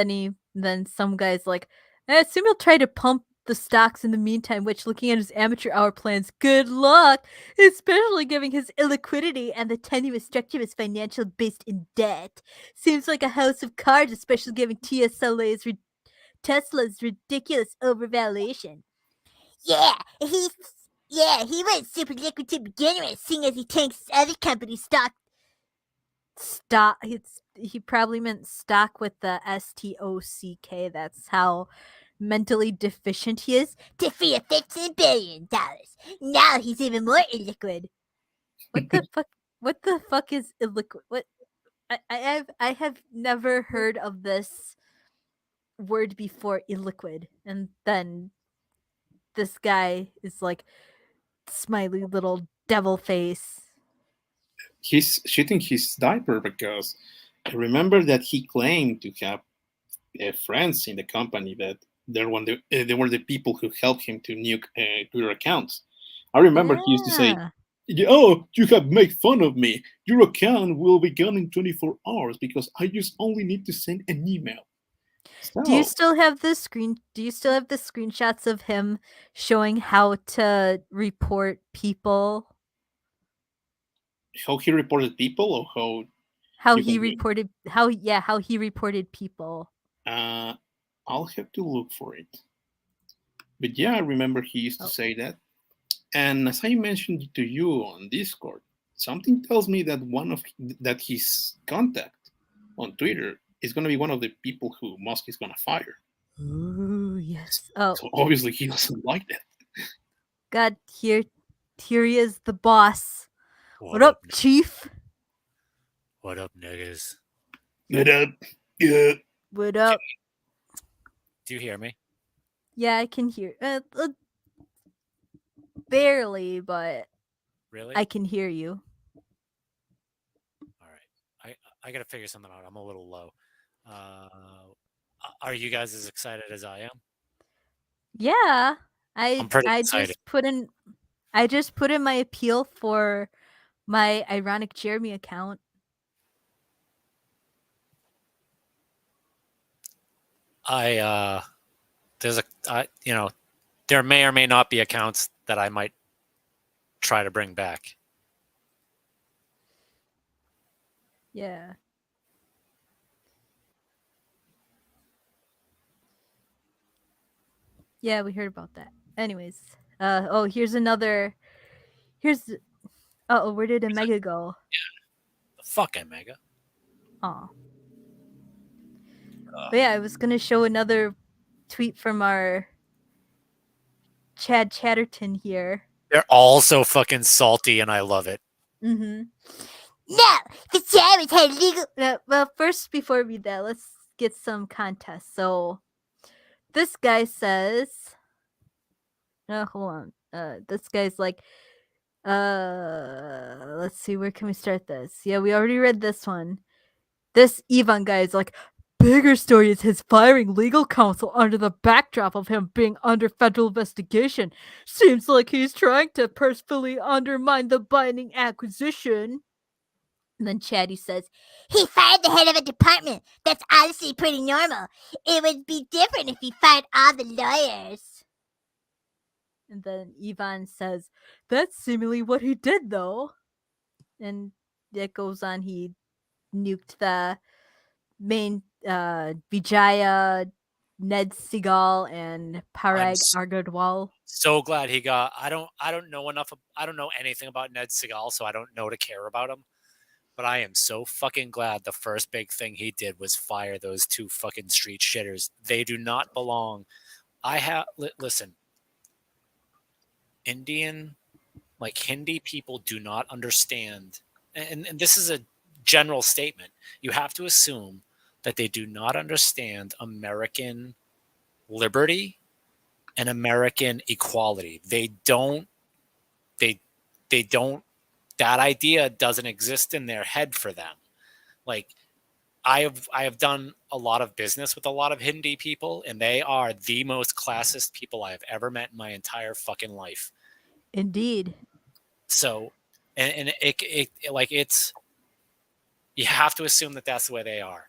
S1: then some guy's like, I assume he'll try to pump the stocks in the meantime, which looking at his amateur hour plans, good luck, especially given his illiquidity and the tenuous structure of his financial based in debt. Seems like a house of cards, especially given Tesla's ridiculous overvaluation. He went super liquid to begin with, seeing as he tanks other companies' stock. He probably meant stock with the STOCK. That's how mentally deficient he is. To free up $15 billion. Now he's even more illiquid. What the fuck? What the fuck is illiquid? What? I have never heard of this word before, illiquid. And then this guy is like smiley little devil face.
S2: He's shitting his diaper because I remember that he claimed to have friends in the company that they were the people who helped him to nuke Twitter accounts. I remember he used to say, "Oh, you have made fun of me. Your account will be gone in 24 hours because I just only need to send an email." So,
S1: Do you still have the screenshots of him showing how to report people?
S2: how he reported people, or
S1: How
S2: you
S1: he
S2: can do
S1: reported how he reported people.
S2: it? I'll have to look for it. But yeah, I remember he used to
S1: Oh.
S2: say that. And as I mentioned to you on Discord, something tells me that that his contact on Twitter is going to be one of the people who Musk is going to fire.
S1: Ooh, yes. Oh,
S2: So obviously he doesn't like that.
S1: God, here he is, the boss. What up, chief?
S5: What up, niggas?
S2: What up? Yeah.
S1: What up?
S5: Do you hear me?
S1: Yeah, I can hear. Barely, but
S5: Really?
S1: I can hear you.
S5: All right. I gotta figure something out. I'm a little low. Are you guys as excited as I am?
S1: Yeah,
S5: I'm pretty
S1: I
S5: excited.
S1: just put in my appeal for my ironic Jeremy account.
S5: There's there may or may not be accounts that I might try to bring back.
S1: Yeah. Yeah, we heard about that. Anyways, here's another. Here's. Oh, where did Omega go?
S5: The fucking Mega.
S1: Oh. But yeah, I was gonna show another tweet from our Chad Chatterton here.
S5: They're all so fucking salty, and I love it.
S1: Mm-hmm. No, the Jammers had legal. Well, first, before we read that, let's get some context. So, this guy says, hold on. This guy's like, let's see, where can we start this? Yeah, we already read this one. This Ivan guy is like, bigger story is his firing legal counsel under the backdrop of him being under federal investigation. Seems like he's trying to purposefully undermine the binding acquisition. And then Chatty says, he fired the head of a department. That's honestly pretty normal. It would be different if he fired all the lawyers. And then Ivan says, that's seemingly what he did, though. And it goes on, he nuked the main Vijaya, Ned Seagal, and Parag Agarwal.
S5: So glad he got. I don't know enough. I don't know anything about Ned Seagal, so I don't know to care about him. But I am so fucking glad the first big thing he did was fire those two fucking street shitters. They do not belong. Listen. Indian, like Hindi people do not understand, and this is a general statement. You have to assume that they do not understand American liberty and American equality. They don't. That idea doesn't exist in their head for them. Like I have done a lot of business with a lot of Hindi people, and they are the most classist people I have ever met in my entire fucking life.
S1: Indeed.
S5: So, and it's you have to assume that that's the way they are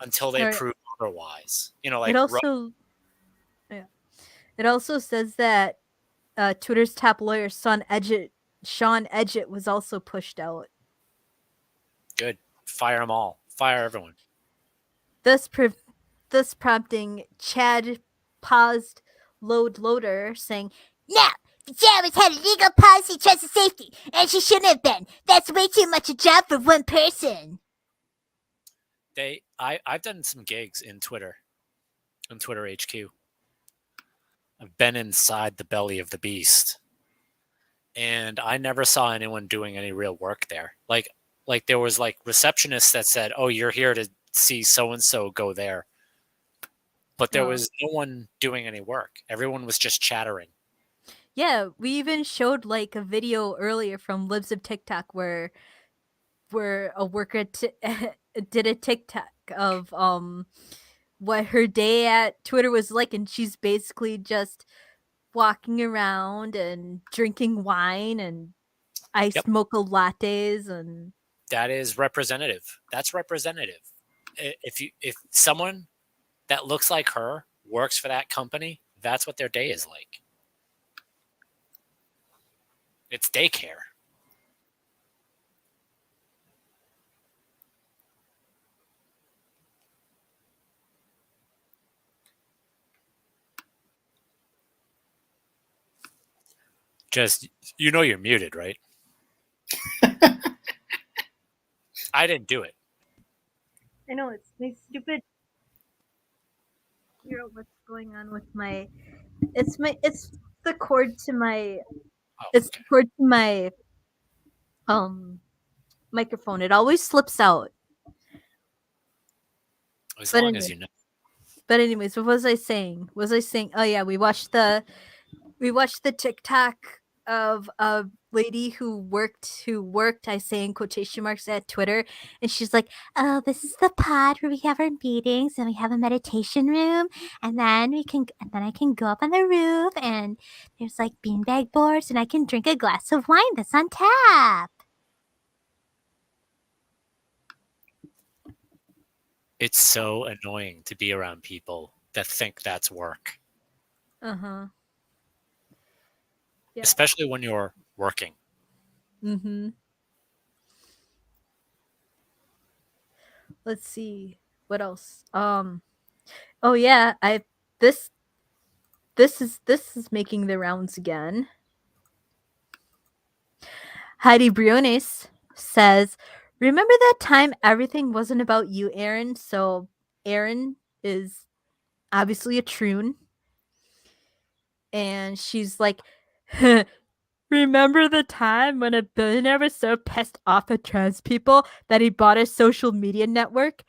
S5: until they prove otherwise. You know, like
S1: it also says that Twitter's top lawyer, Sean Edgett, was also pushed out.
S5: Good. Fire them all. Fire everyone.
S1: Thus prompting Chad paused loader saying, "No, the Jammers had a legal policy trust and safety, and she shouldn't have been. That's way too much a job for one person."
S5: I've done some gigs in Twitter HQ. I've been inside the belly of the beast, and I never saw anyone doing any real work there. Like there was like receptionists that said, "Oh, you're here to see so and so, go there," but there was no one doing any work. Everyone was just chattering.
S1: Yeah, we even showed like a video earlier from Libs of TikTok where a worker did a TikTok of what her day at Twitter was like, and she's basically just walking around and drinking wine and iced mocha lattes, and
S5: that is representative. That's representative. If someone that looks like her works for that company, that's what their day is like. It's daycare. Just, you're muted, right? I didn't do it.
S1: I know, it's my stupid. You know what's going on with my? It's the cord to my. It's the cord to my microphone. It always slips out.
S5: As long as you know.
S1: But anyways, what was I saying? Oh yeah, we watched the TikTok of a lady who worked, I say in quotation marks, at Twitter, and she's like, "Oh, this is the pod where we have our meetings and we have a meditation room, and then I can go up on the roof and there's like beanbag boards and I can drink a glass of wine that's on tap."
S5: It's so annoying to be around people that think that's work.
S1: Yeah.
S5: Especially when you're working.
S1: Mm-hmm. Let's see what else. Oh yeah, this this is making the rounds again. Heidi Briones says, "Remember that time everything wasn't about you, Aaron?" So Aaron is obviously a troon, and she's like, "Remember the time when a billionaire was so pissed off at trans people that he bought a social media network?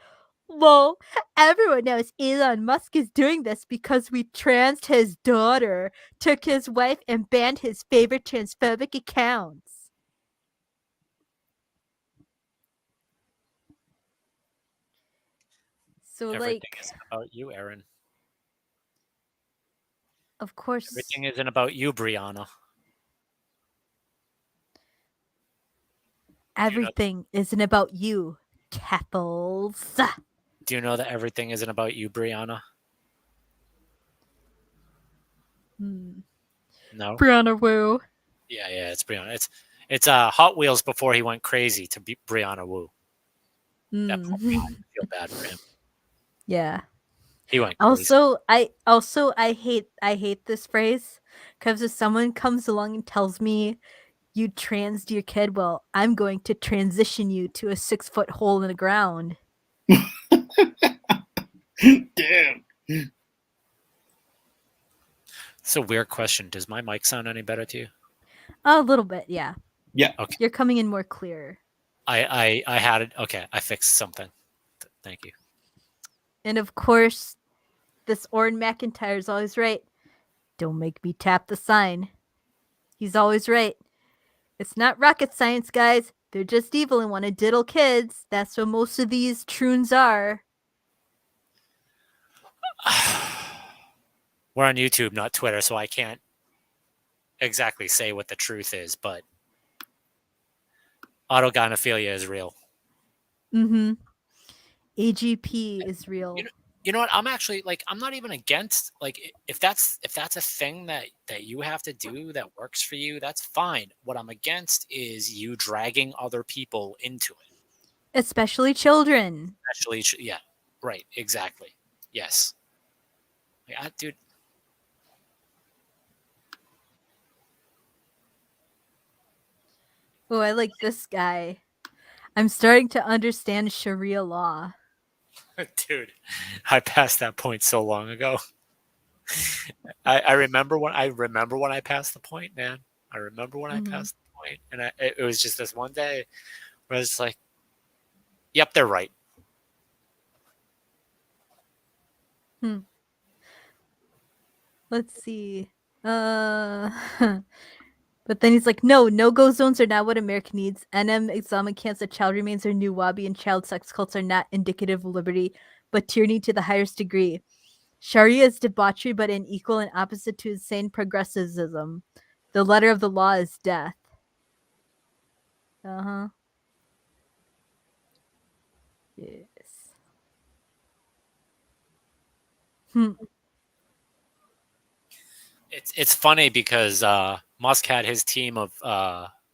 S1: Well, everyone knows Elon Musk is doing this because we transed his daughter, took his wife, and banned his favorite transphobic accounts." So,
S5: Everything
S1: like,
S5: isn't about you, Aaron.
S1: of course,
S5: Everything isn't about you, Brianna.
S1: everything isn't about you, Capples.
S5: Do you know that everything isn't about you, Brianna?
S1: Hmm.
S5: No.
S1: Brianna Wu.
S5: Yeah, it's Brianna. It's Hot Wheels before he went crazy to be Brianna Wu. That poor guy. I feel bad for him.
S1: Yeah.
S5: He went crazy.
S1: I hate this phrase because if someone comes along and tells me you transed your kid, well, I'm going to transition you to a 6-foot hole in the ground.
S2: Damn.
S5: It's a weird question. Does my mic sound any better to you?
S1: A little bit, yeah.
S2: Yeah.
S5: Okay.
S1: You're coming in more clear.
S5: I had it. Okay, I fixed something. Thank you.
S1: And of course, this Orrin McIntyre is always right. Don't make me tap the sign. He's always right. It's not rocket science, guys. They're just evil and want to diddle kids. That's what most of these troons are.
S5: We're on YouTube, not Twitter, so I can't exactly say what the truth is, but autogynephilia is real.
S1: Mm-hmm. AGP is real.
S5: You know what? I'm actually like I'm not even against like if that's a thing that you have to do that works for you, that's fine. What I'm against is you dragging other people into it.
S1: Especially children.
S5: Especially, yeah, right, exactly. Yes, like, dude.
S1: Oh, I like this guy. I'm starting to understand Sharia law.
S5: Dude, I passed that point so long ago. I remember when I passed the point, man. I remember when I passed the point, and it was just this one day where I was like, "Yep, they're right."
S1: Let's see. But then he's like, no-go zones are not what America needs. NM Islamic camps that child remains are new Wabi and child sex cults are not indicative of liberty, but tyranny to the highest degree. Sharia is debauchery, but an equal and opposite to insane progressivism. The letter of the law is death. Uh-huh. Yes.
S5: It's funny because Musk had his team of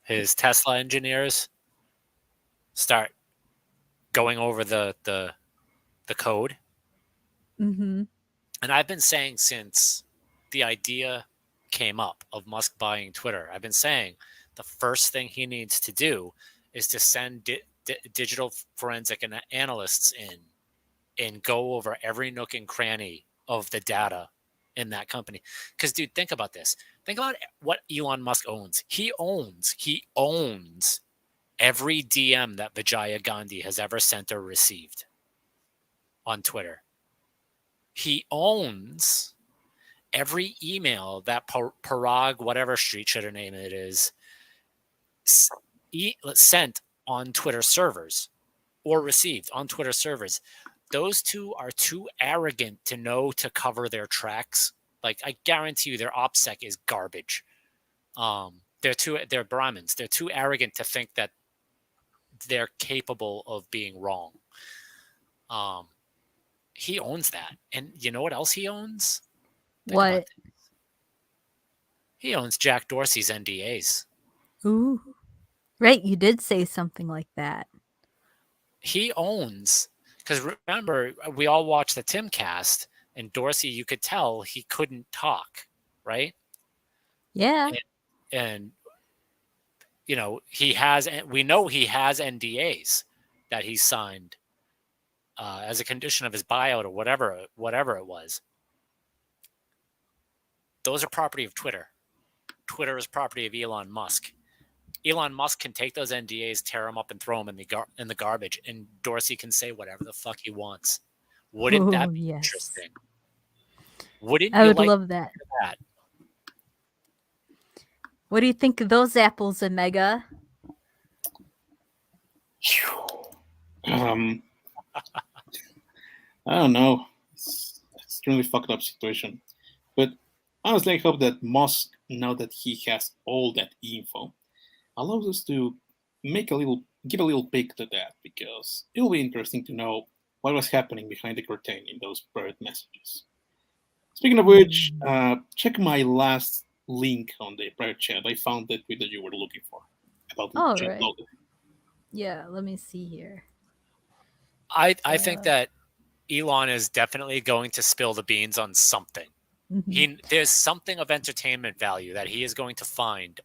S5: his Tesla engineers start going over the code,
S1: Mm-hmm.
S5: and I've been saying since the idea came up of Musk buying Twitter, I've been saying the first thing he needs to do is to send digital forensic analysts in and go over every nook and cranny of the data in that company. Because, dude, think about this. Think about what Elon Musk owns. He owns every DM that Vijaya Gandhi has ever sent or received on Twitter. He owns every email that Parag, whatever street shit her name it is, sent on Twitter servers or received on Twitter servers. Those two are too arrogant to know to cover their tracks. Like, I guarantee you their OPSEC is garbage. They're Brahmins. They're too arrogant to think that they're capable of being wrong. He owns that. And you know what else he owns? Think about
S1: What?
S5: this. He owns Jack Dorsey's NDAs.
S1: Ooh. Right, you did say something like that.
S5: He owns, because remember, we all watched the Timcast, and Dorsey, you could tell he couldn't talk, right?
S1: Yeah.
S5: And we know he has NDAs that he signed as a condition of his buyout or whatever it was. Those are property of Twitter. Twitter is property of Elon Musk. Elon Musk can take those NDAs, tear them up, and throw them in the garbage, and Dorsey can say whatever the fuck he wants. Wouldn't
S1: Oh,
S5: that be
S1: yes.
S5: interesting? Wouldn't
S1: I
S5: you
S1: would
S5: like
S1: love that.
S5: that?
S1: What do you think of those apples, Omega?
S2: I don't know. It's extremely fucked up situation. But honestly, I hope that Musk, now that he has all that info, allows us to give a little peek to that, because it'll be interesting to know what was happening behind the curtain in those private messages. Speaking of which, check my last link on the private chat. I found the tweet that you were looking for about the
S1: All
S2: chat
S1: right.
S2: logo.
S1: Yeah, let me see here.
S5: I think that Elon is definitely going to spill the beans on something. There's something of entertainment value that he is going to find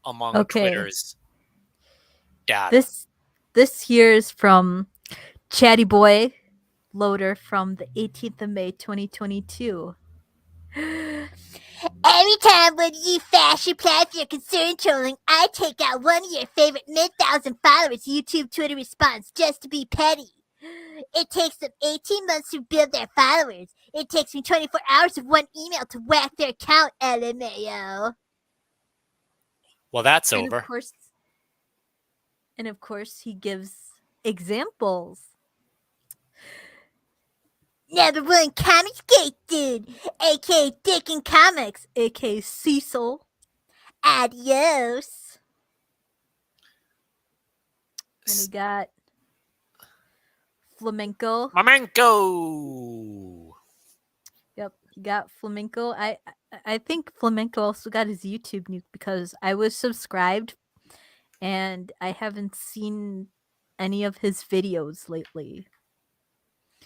S5: among Twitter's data.
S1: This here is from Chatty Boy Loader from the 18th of May 2022. Every time one of you fashion platforms concern trolling, I take out one of your favorite mid-thousand followers' YouTube Twitter response just to be petty. It takes them 18 months to build their followers. It takes me 24 hours of one email to whack their account, LMAO.
S5: Well, that's over.
S1: And of course, he gives examples. Number one comics geek dude, aka Dick in Comics, aka Cecil. Adios. And he got Flamenco. Yep, he got Flamenco. I think Flamenco also got his YouTube nuke because I was subscribed and I haven't seen any of his videos lately.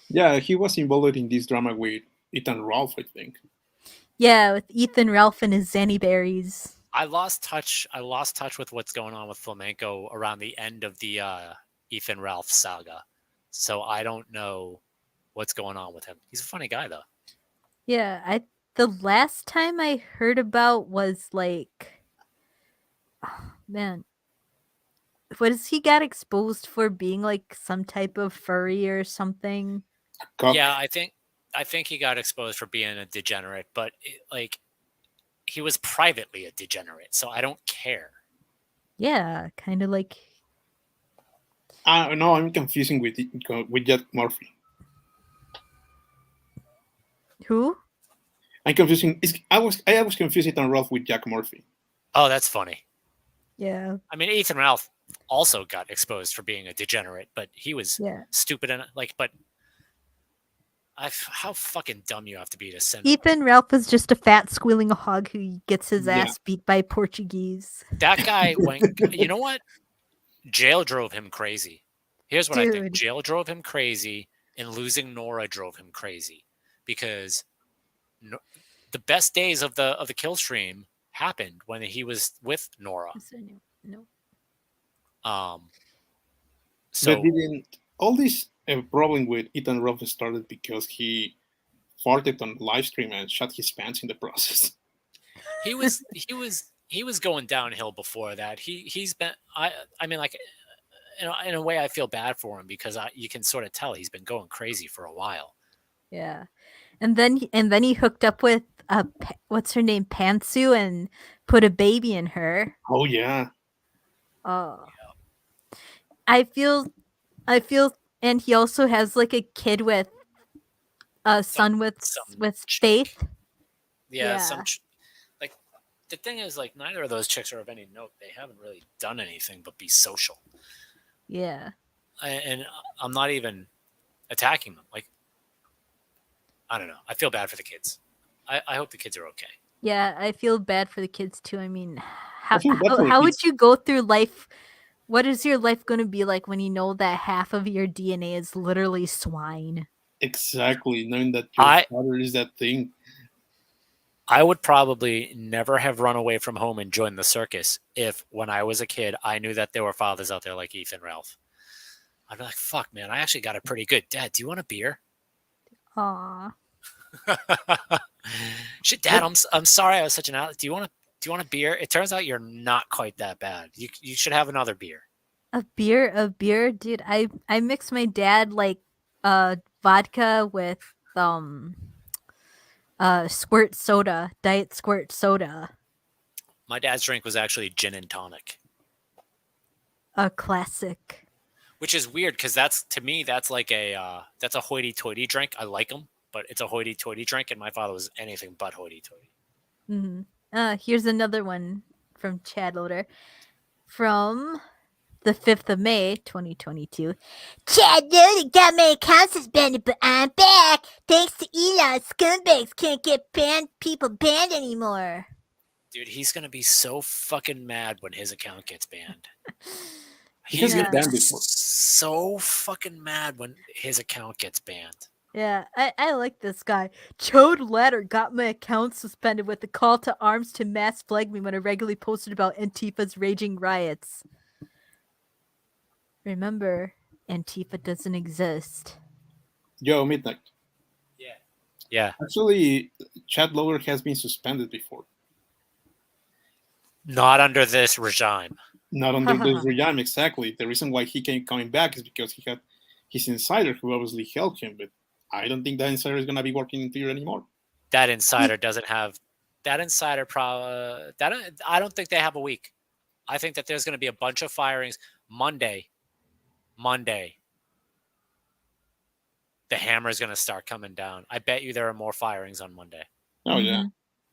S2: Yeah, he was involved in this drama with Ethan Ralph, I think.
S1: Yeah, with Ethan Ralph and his Zanny Berries.
S5: I lost touch with what's going on with Flamenco around the end of the Ethan Ralph saga. So I don't know what's going on with him. He's a funny guy though.
S1: Yeah, the last time I heard about was like, oh, man, was he got exposed for being like some type of furry or something?
S5: Yeah, I think he got exposed for being a degenerate, but he was privately a degenerate, so I don't care.
S1: Yeah, kind of like.
S2: No, I'm confusing with Jack Murphy.
S1: Who?
S2: I'm confusing. I was confusing Ethan Ralph with Jack Murphy.
S5: Oh, that's funny.
S1: Yeah.
S5: I mean, Ethan Ralph also got exposed for being a degenerate, but he was stupid and but how fucking dumb you have to be to send.
S1: Ethan Ralph is just a fat squealing hog who gets his ass beat by Portuguese.
S5: That guy went. You know what? Jail drove him crazy. Here's what I think: jail drove him crazy, and losing Nora drove him crazy, because the best days of the kill stream happened when he was with Nora.
S1: No.
S2: So didn't all this problem with Ethan Ralph started because he farted on live stream and shut his pants in the process?
S5: He was going downhill before that. He's been I mean, like, in a way I feel bad for him, because you can sort of tell he's been going crazy for a while.
S1: Yeah. And then he hooked up with what's her name, Pantsu, and put a baby in her.
S2: Oh yeah.
S1: Oh. I feel, and he also has like a kid with a son with Faith.
S5: Yeah. Like, the thing is, like, neither of those chicks are of any note. They haven't really done anything but be social.
S1: Yeah.
S5: And I'm not even attacking them. Like, I don't know. I feel bad for the kids. I hope the kids are okay.
S1: Yeah, I feel bad for the kids too. I mean, How,
S2: think that's
S1: how,
S2: where
S1: how would
S2: it's
S1: you go through life? What is your life going to be like when you know that half of your DNA is literally swine?
S2: exactly knowing that your
S5: I
S2: father is that thing.
S5: I would probably never have run away from home and joined the circus if, when I was a kid, I knew that there were fathers out there like Ethan Ralph. I'd be like, "Fuck, man, I actually got it pretty good. Dad, do you want a beer?"
S1: Aw.
S5: Shit, Dad, I'm sorry I was such an out. Do you want a beer? It turns out you're not quite that bad. You should have another beer.
S1: A beer, dude. I mix my dad like vodka with squirt soda, diet squirt soda.
S5: My dad's drink was actually gin and tonic,
S1: A classic.
S5: which is weird because that's, to me, that's like that's a hoity-toity drink. I like them, but it's a hoity-toity drink, and my father was anything but hoity-toity.
S1: Here's another one from Chad Loader from the 5th of May, 2022. Chad Loader got my account suspended, but I'm back. Thanks to Elon, scumbags can't get people banned anymore.
S5: Dude, he's gonna be so fucking mad when his account gets banned.
S2: He has
S5: He's
S2: been
S5: gonna be
S2: banned before.
S5: so fucking mad when his account gets banned.
S1: Yeah, I like this guy. Chode Ladder got my account suspended with a call to arms to mass flag me when I regularly posted about Antifa's raging riots. Remember, Antifa doesn't exist.
S2: Yo, Midnight.
S5: Yeah.
S2: Actually, Chad Lower has been suspended before.
S5: Not under this regime.
S2: Not under this regime, exactly. The reason why he came coming back is because he had his insider who obviously helped him, but I don't think that insider is going to be working in theater anymore.
S5: That insider doesn't have that insider I don't think they have a week. I think that there's going to be a bunch of firings Monday. The hammer is going to start coming down. I bet you there are more firings on Monday.
S2: Oh yeah,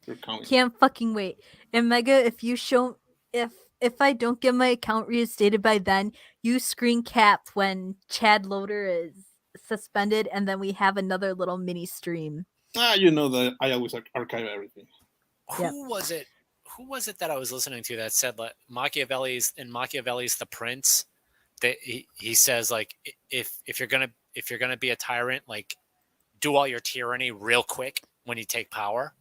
S2: they're coming.
S1: Can't fucking wait. And Mega, if you show if I don't get my account reinstated by then, you screen cap when Chad Loader is suspended, and then we have another little mini stream.
S2: You know that I always archive everything.
S5: Who was it? Who was it that I was listening to that said like Machiavelli's The Prince? That he says like if you're gonna be a tyrant, like do all your tyranny real quick when you take power.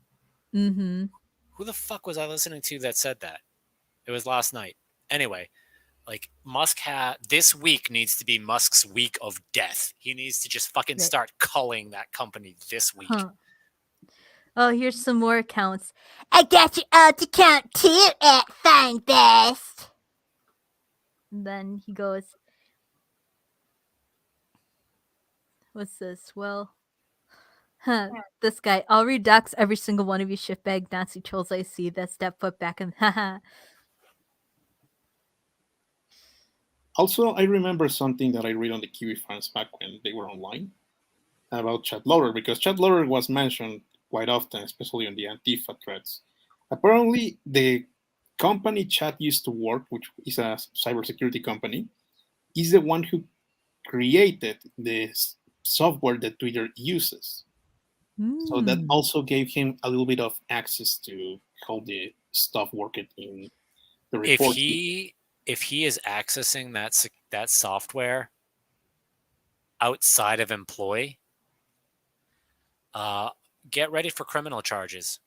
S1: Mm-hmm.
S5: Who the fuck was I listening to that said that? It was last night. Anyway, like this week needs to be Musk's week of death. He needs to just fucking start culling that company this week.
S1: Oh, here's some more accounts. I got your alt account too at Fine Best. And then he goes, what's this? Well, this guy. I'll redox every single one of you shitbag Nazi trolls I see that step foot back in. Haha.
S2: Also, I remember something that I read on the Kiwi fans back when they were online about Chad Lower, because Chad Lower was mentioned quite often, especially on the Antifa threads. Apparently, the company Chad used to work, which is a cybersecurity company, is the one who created the software that Twitter uses. So that also gave him a little bit of access to how the stuff worked in the report.
S5: If he is accessing that software outside of employee, get ready for criminal charges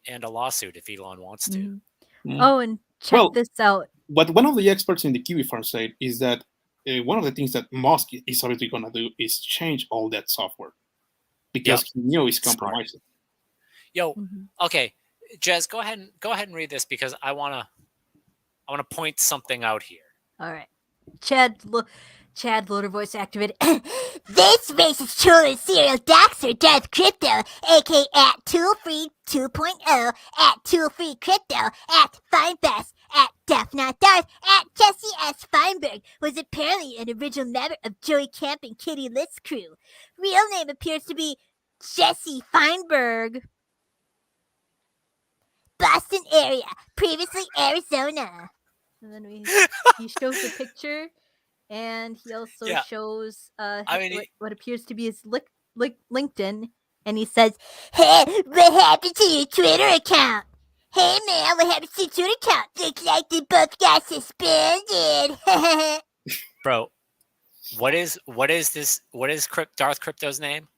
S5: and a lawsuit if Elon wants to.
S1: Oh, and check this out.
S2: What one of the experts in the Kiwi farm said is that one of the things that Musky is obviously going to do is change all that software because he knew it's compromising.
S5: Yo, okay, Jez, go ahead and read this because I wanna point something out here.
S1: All right, Chad Loader voice activated. This racist troll and serial doxer Death Crypto, aka at Toolfree 2.0, at Toolfree Crypto, at FineBest, at Death Not Darth, at Jesse S. Feinberg, was apparently an original member of Joey Camp and Kitty Litt's crew. Real name appears to be Jesse Feinberg. Boston area, previously Arizona. And then he shows the picture. And he also shows what appears to be his LinkedIn. And he says, "Hey, what happened to your Twitter account?" Hey man, we have a see Twitter account. Looks like they both got suspended.
S5: Bro, what is this? What is Darth Crypto's name?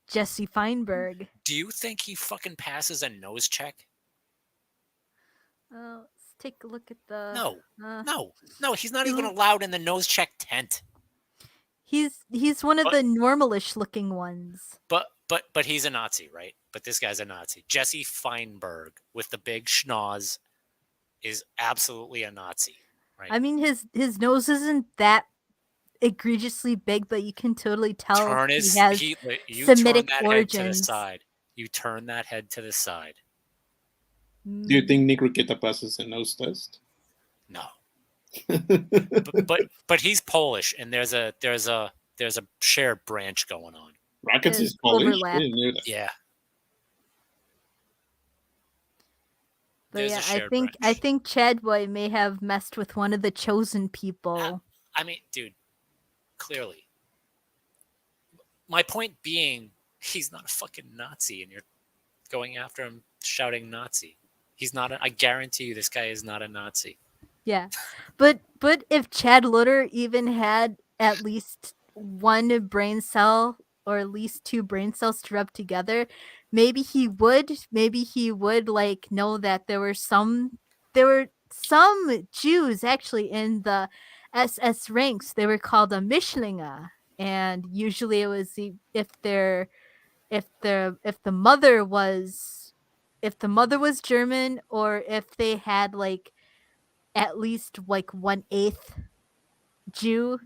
S1: Jesse Feinberg.
S5: Do you think he fucking passes a nose check?
S1: Let's take a look at the.
S5: No, no. He's not
S1: he
S5: even
S1: look-
S5: allowed in the nose check tent.
S1: He's one of
S5: But-
S1: the normalish looking ones.
S5: But he's a Nazi, right? But this guy's a Nazi. Jesse Feinberg with the big schnoz is absolutely a Nazi, right?
S1: I mean, his nose isn't that egregiously big, but you can totally tell
S5: Turn
S1: he
S5: his
S1: has
S5: you
S1: Semitic
S5: turn that
S1: origins.
S5: head to the side. You turn that head to the side.
S2: Do you think Nick Riqueta passes the nose test?
S5: No. but he's Polish, and there's a shared branch going on.
S2: Rackets
S1: There's
S2: is Polish?
S1: overlap.
S2: I didn't know that.
S5: Yeah.
S1: But
S5: There's a
S1: yeah,
S5: shared
S1: I
S5: branch.
S1: think Chadboy may have messed with one of the chosen people.
S5: I mean, dude, clearly. My point being, he's not a fucking Nazi, and you're going after him shouting Nazi. He's not. I guarantee you, this guy is not a Nazi.
S1: Yeah, but if Chad Lutter even had at least one brain cell or at least two brain cells to rub together, maybe he would like know that there were some Jews actually in the SS ranks. They were called a Mischlinge, and usually it was if the mother was German, or if they had like at least like 1/8 Jew,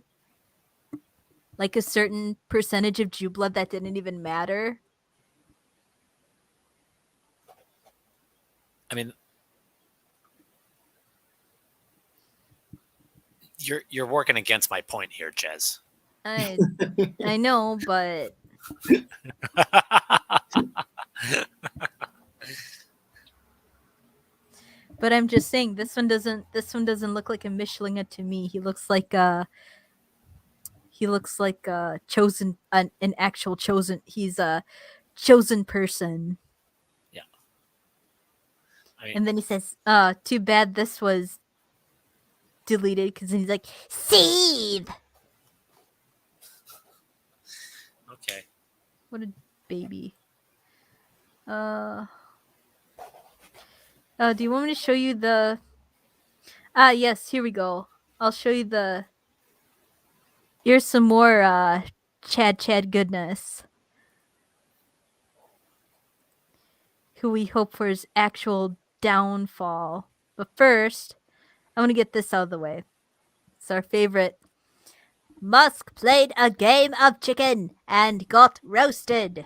S1: like a certain percentage of Jew blood that didn't even matter.
S5: I mean, you're working against my point here, Jez.
S1: I know, but I'm just saying this one doesn't look like a Mischlinge to me. He looks like a chosen, an actual chosen. He's a chosen person.
S5: Yeah. I mean,
S1: And then he says, too bad this was deleted, because he's like, save.
S5: okay.
S1: What a baby. Do you want me to show you the... yes, here we go. I'll show you the... Here's some more, Chad goodness. Who we hope for his actual downfall. But first, I want to get this out of the way. It's our favorite. Musk played a game of chicken and got roasted.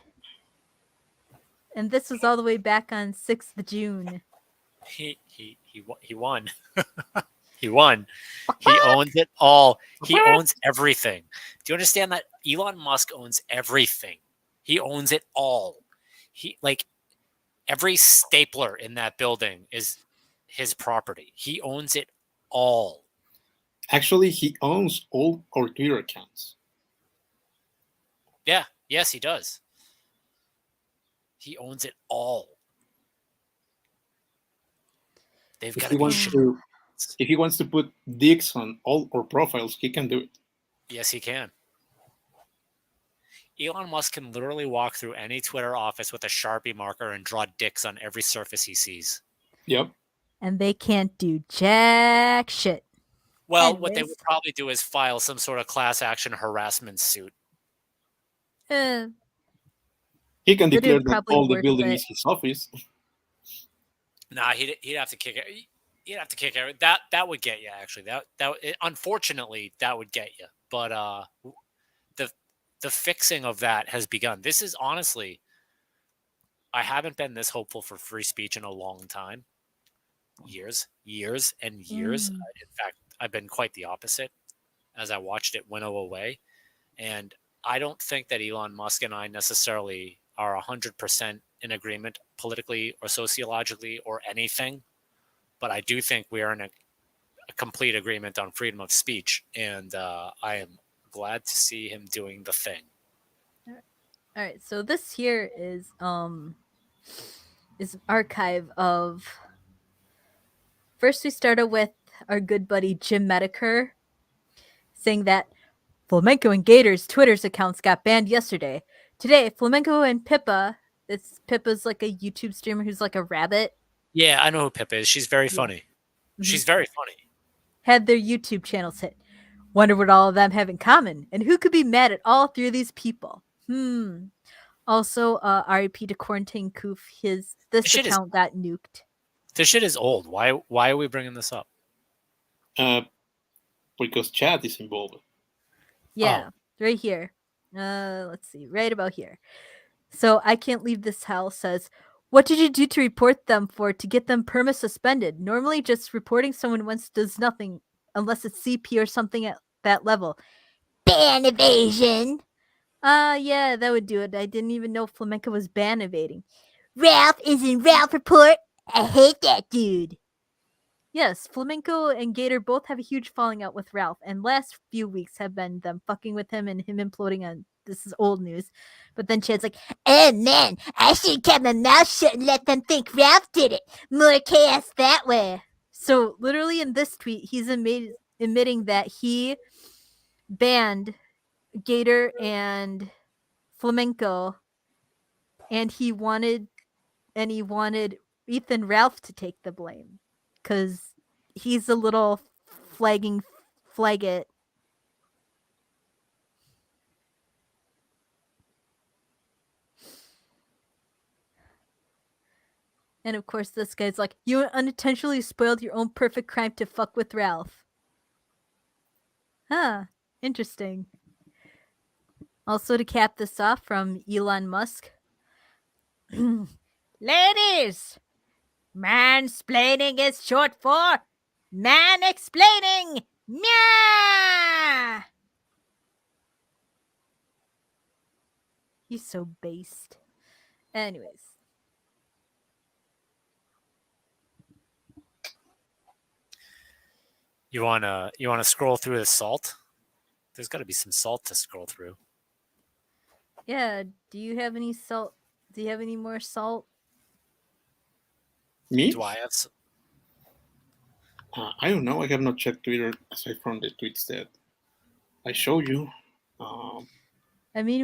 S1: And this was all the way back on 6th of June.
S5: He won. He won. He owns it all. He owns everything. Do you understand that Elon Musk owns everything? He owns it all. He like every stapler in that building is his property. He owns it all.
S2: Actually, he owns all our Twitter accounts.
S5: Yeah, yes, he does. He owns it all. They've got to be
S2: If he wants to put dicks on all our profiles, he can do it.
S5: Yes, he can. Elon Musk can literally walk through any Twitter office with a Sharpie marker and draw dicks on every surface he sees.
S2: Yep.
S1: And they can't do jack shit.
S5: Well, what they would probably do is file some sort of class action harassment suit.
S2: He can declare that all the building is his office.
S5: Nah, he'd have to kick it. He'd have to kick it. That would get you, actually. Unfortunately, that would get you. But the fixing of that has begun. This is honestly, I haven't been this hopeful for free speech in a long time. Years and years. In fact, I've been quite the opposite as I watched it winnow away. And I don't think that Elon Musk and I necessarily are 100% in agreement politically or sociologically or anything. But I do think we are in a complete agreement on freedom of speech. And I am glad to see him doing the thing.
S1: All right. So this here is is an archive of. First, we started with our good buddy Jim Mediker saying that Flamenco and Gator's Twitter's accounts got banned yesterday. Today, Flamenco and Pippa's like a YouTube streamer who's like a rabbit.
S5: Yeah, I know who Pip is. She's very
S1: Yeah.
S5: funny. She's very funny.
S1: Had their YouTube channels hit. Wonder what all of them have in common, and who could be mad at all three of these people? Also, RIP to Quarantine Coof. This account got nuked.
S5: This shit is old. Why are we bringing this up?
S2: Because chat is involved.
S1: Yeah, right here. Let's see, right about here. So I can't leave this hell says, what did you do to report them for to get them perma suspended? Normally just reporting someone once does nothing unless it's CP or something at that level. Ban evasion! Yeah, that would do it. I didn't even know Flamenco was ban evading. Ralph is in Ralph Report. I hate that dude. Yes, Flamenco and Gator both have a huge falling out with Ralph, and last few weeks have been them fucking with him and him imploding on. This is old news. But then Chad's like, oh man, I should keep my mouth shut and let them think Ralph did it. More chaos that way. So, literally in this tweet, he's admitting that he banned Gator and Flamenco, and he wanted Ethan Ralph to take the blame. Because he's a little flaggit. And of course, this guy's like, you unintentionally spoiled your own perfect crime to fuck with Ralph. Huh. Interesting. Also, to cap this off from Elon Musk. Ladies! Mansplaining is short for man explaining. Nya! He's so based. Anyways.
S5: You wanna scroll through the salt? There's got to be some salt to scroll through.
S1: Yeah. Do you have any salt? Do you have any more salt?
S2: Me?
S5: Do I have?
S2: I don't know. I have not checked Twitter aside from the tweets that I showed you.
S1: I mean,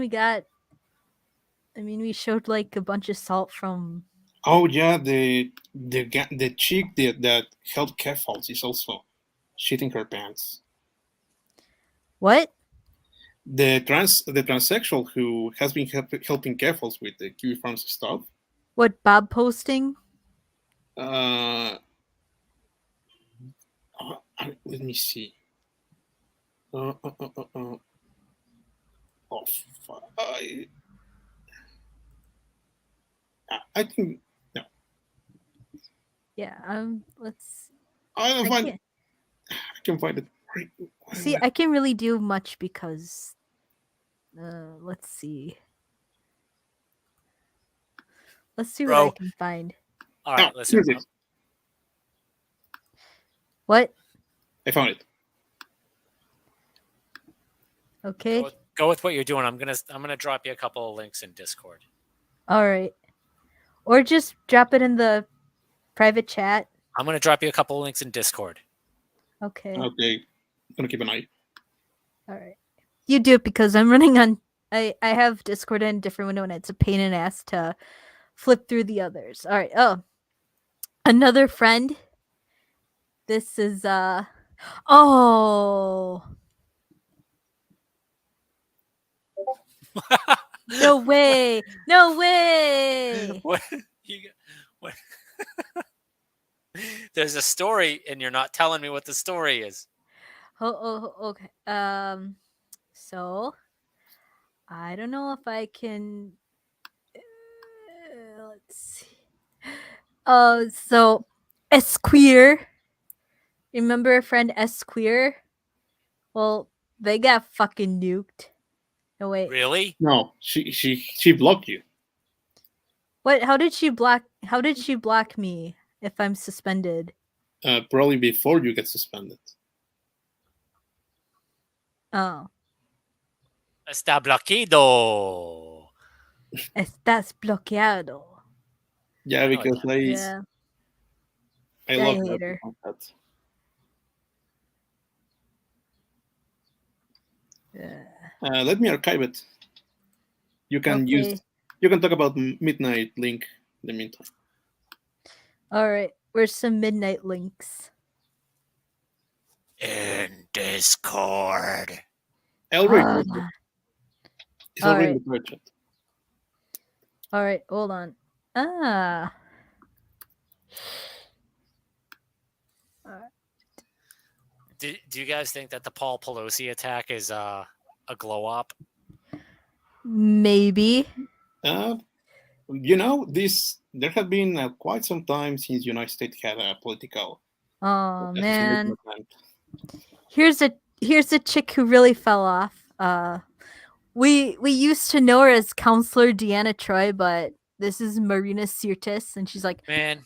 S1: we showed like a bunch of salt from.
S2: Oh yeah, the chick that held Kefals is also shitting her pants.
S1: What?
S2: The transsexual who has been helping Kefals with the Kiwi Farms stuff.
S1: What, Bob posting?
S2: Let me see. Oh, fuck. I think no.
S1: Yeah. Let's.
S2: I can find it.
S1: See, I can't really do much because. Let's see. Let's see what I can find.
S5: All right, listen.
S1: What?
S2: I found it.
S1: Okay.
S5: Go with what you're doing. I'm gonna drop you a couple of links in Discord.
S1: All right. Or just drop it in the private chat.
S5: I'm gonna drop you a couple of links in Discord.
S1: Okay.
S2: Okay. I'm gonna keep an eye.
S1: All right. You do it because I'm running on. I have Discord in a different window and it's a pain in the ass to flip through the others. All right. Oh, another friend. This is oh. No way! No way!
S5: What? There's a story, and you're not telling me what the story is.
S1: Oh, okay. So I don't know if I can. Let's see. So Esquire. Remember a friend Esquire? Well, they got fucking nuked. No wait.
S5: Really?
S2: No, she blocked you.
S1: What? How did she block me if I'm suspended?
S2: Probably before you get suspended.
S1: Oh.
S5: Está bloqueado.
S1: Estás bloqueado.
S2: Yeah,
S5: I know what
S2: because
S5: that means.
S1: Yeah.
S2: I
S1: I
S2: love
S1: hate her.
S2: that.
S1: Yeah.
S2: Let me archive it. You can
S1: Okay.
S2: you can talk about Midnight Link in the meantime.
S1: All right. Where's some midnight links?
S5: In Discord.
S2: I already
S1: Ah.
S2: posted it. It's
S1: All
S2: already
S1: right.
S2: in the private chat.
S1: All right. Hold on. Ah.
S5: Do you guys think that the Paul Pelosi attack is a glow up?
S1: Maybe.
S2: You know, this there have been quite some time since United States had a political
S1: Oh
S2: assassination
S1: man.
S2: attempt.
S1: Here's a chick who really fell off. We used to know her as Counselor Deanna Troy, but this is Marina Sirtis, and she's like,
S5: Man,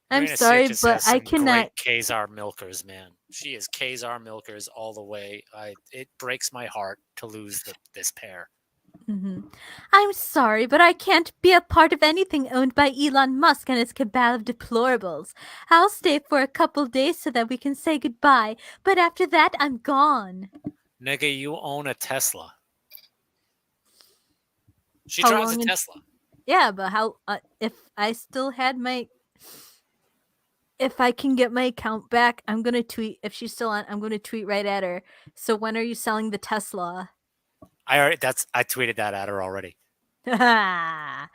S1: I'm
S5: Marina
S1: sorry,
S5: Sirtis
S1: but
S5: has
S1: I
S5: some
S1: cannot.
S5: great Kazar milkers, man. She is Kazar milkers all the way. It breaks my heart to lose this pair.
S1: Mhm. I'm sorry, but I can't be a part of anything owned by Elon Musk and his cabal of deplorables. I'll stay for a couple days so that we can say goodbye, but after that, I'm gone.
S5: Nigga, you own a Tesla. She
S1: How
S5: drives a
S1: long?
S5: Tesla.
S1: Yeah, but how? If I still had my, if I can get my account back, I'm gonna tweet. If she's still on, I'm gonna tweet right at her. So when are you selling the Tesla?
S5: I tweeted that at her already.
S1: There's
S5: Ha!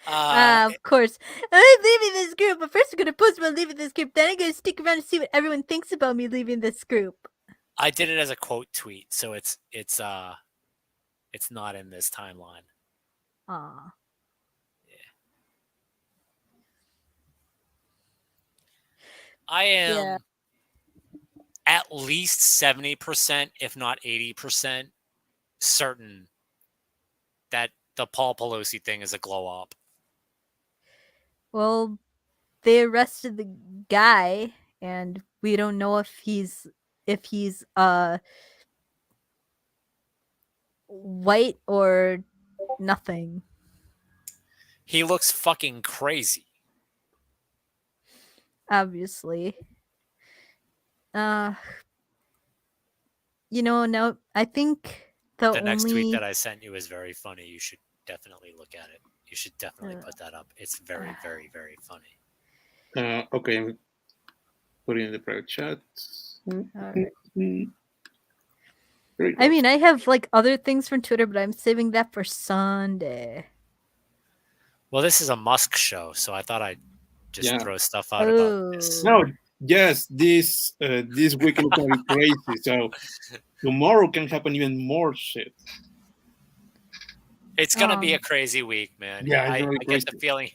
S1: it. Of course. I'm leaving this group, but first I'm gonna post about leaving this group. Then I'm gonna stick around and see what everyone thinks about me leaving this group.
S5: I did it as a quote tweet, so it's not in this timeline.
S1: Aw.
S5: I am
S1: Yeah.
S5: at least 70%, if not 80%, certain that the Paul Pelosi thing is a glow up.
S1: Well, they arrested the guy, and we don't know if he's white or nothing.
S5: He looks fucking crazy.
S1: Obviously. No, I think the
S5: next
S1: only
S5: tweet that I sent you is very funny. You should definitely look at it. You should definitely put that up. It's very, very, very funny.
S2: Okay, I'm putting in the private chat.
S1: Alright.
S2: There you
S1: I
S2: go.
S1: mean, I have like other things from Twitter, but I'm saving that for Sunday.
S5: Well, this is a Musk show, so I thought I'd just throw stuff out about this.
S2: No, yes, this weekend is gonna be crazy. So tomorrow can happen even more shit.
S5: It's gonna be a crazy week, man.
S2: Yeah,
S5: I
S2: it's
S5: get the feeling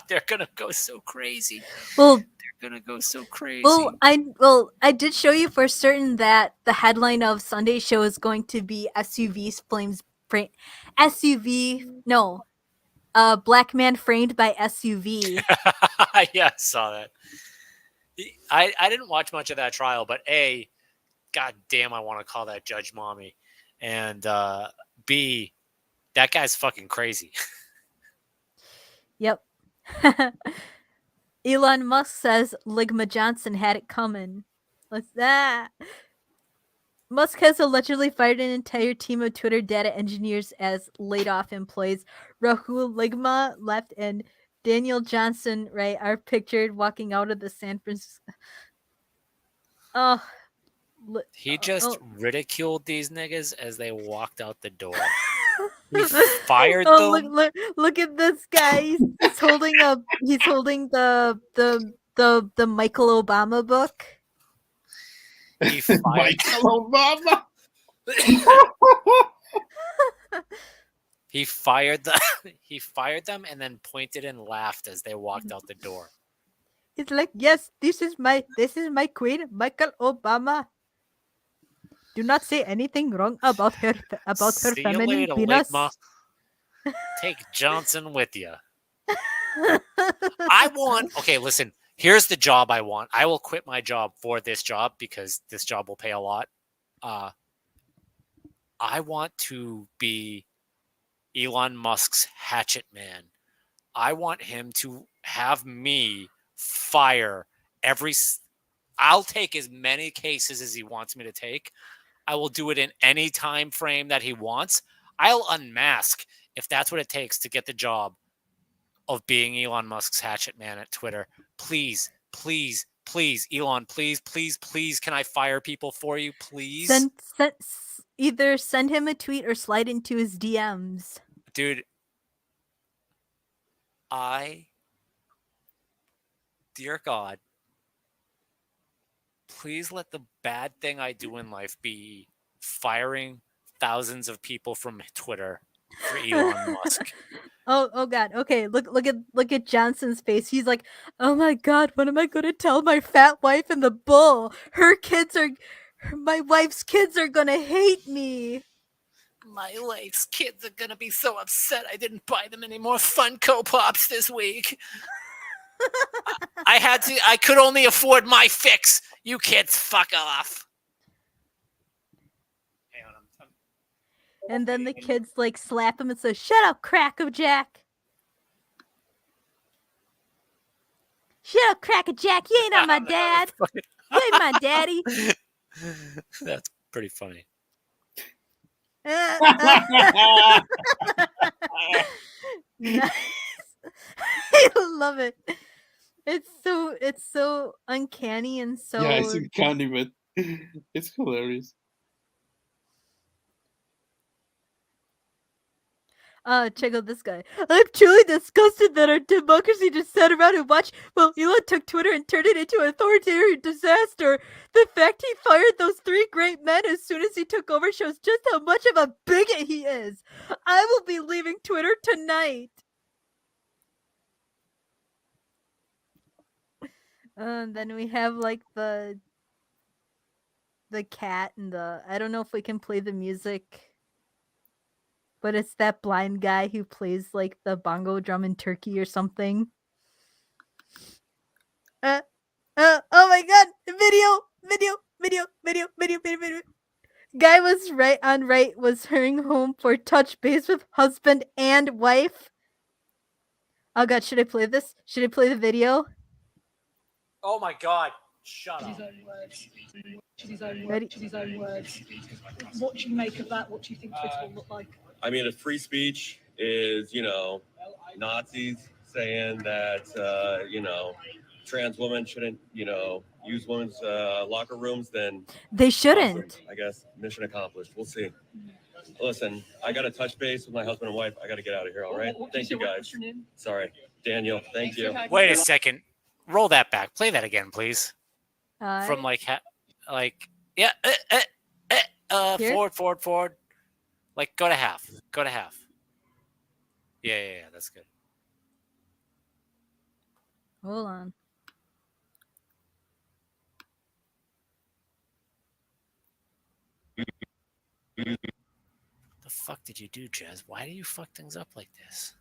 S5: they're gonna go so crazy.
S1: Well,
S5: they're gonna go so crazy.
S1: I did show you for certain that the headline of Sunday's show is going to be black man framed by SUV.
S5: Yeah, I saw that. I didn't watch much of that trial, but A, god damn, I want to call that Judge Mommy. And B, that guy's fucking crazy.
S1: Yep. Elon Musk says Ligma Johnson had it coming. What's that? Musk has allegedly fired an entire team of Twitter data engineers as laid off employees. Rahul Ligma left and Daniel Johnson, right, are pictured walking out of the San Francisco. Oh.
S5: He just ridiculed these niggas as they walked out the door. He fired them.
S1: Look at this guy. He's holding the Michael Obama book.
S5: He fired
S2: Michael Obama.
S5: He fired them and then pointed and laughed as they walked out the door.
S1: It's like, yes, this is my queen, Michael Obama. Do not say anything wrong about her
S5: See
S1: feminine
S5: you later,
S1: penis.
S5: Ligma. Take Johnson with you. Okay, listen. Here's the job I want. I will quit my job for this job because this job will pay a lot. I want to be Elon Musk's hatchet man. I want him to have me fire I'll take as many cases as he wants me to take. I will do it in any time frame that he wants. I'll unmask if that's what it takes to get the job of being Elon Musk's hatchet man at Twitter. Please, please, please, Elon, please, please, please, can I fire people for you, please?
S1: Either send him a tweet or slide into his DMs.
S5: Dude, dear God, please let the bad thing I do in life be firing thousands of people from Twitter for Elon Musk.
S1: Oh God. Okay, look at Johnson's face. He's like, "Oh my God, what am I going to tell my fat wife and the bull? My wife's kids are going to hate me."
S5: My wife's kids are going to be so upset I didn't buy them any more Funko Pops this week. I could only afford my fix. You kids fuck off. Hang on,
S1: and then the kids like slap him and say, "Shut up, Crackerjack. Shut up, Crackerjack. You ain't not my dad. You ain't my daddy."
S5: That's pretty funny.
S1: Nice. I love it. It's so uncanny and so
S2: Yeah, it's uncanny, but it's hilarious.
S1: Check out this guy. "I'm truly disgusted that our democracy just sat around and watched. Well, Elon took Twitter and turned it into an authoritarian disaster. The fact he fired those 3 great men as soon as he took over shows just how much of a bigot he is. I will be leaving Twitter tonight." And then we have like the cat and I don't know if we can play the music. But it's that blind guy who plays like the bongo drum in Turkey or something. Oh my God! Video. Guy was was hurrying home for touch base with husband and wife. Oh God, should I play this? Should I play the video?
S5: Oh my God! Shut up.
S6: His own words. What do you make of that? What do you think Twitter will look like?
S7: I mean, if free speech is, Nazis saying that, trans women shouldn't, use women's locker rooms, then
S1: they shouldn't.
S7: Awesome. I guess mission accomplished. We'll see. Listen, I got to touch base with my husband and wife. I got to get out of here. All right. Thank you, guys. Sorry, Daniel. Thank you.
S5: Wait a second. Roll that back. Play that again, please. From
S1: Here?
S5: forward. Like, go to half. Yeah, that's good.
S1: Hold on.
S5: The fuck did you do, Jez? Why do you fuck things up like this?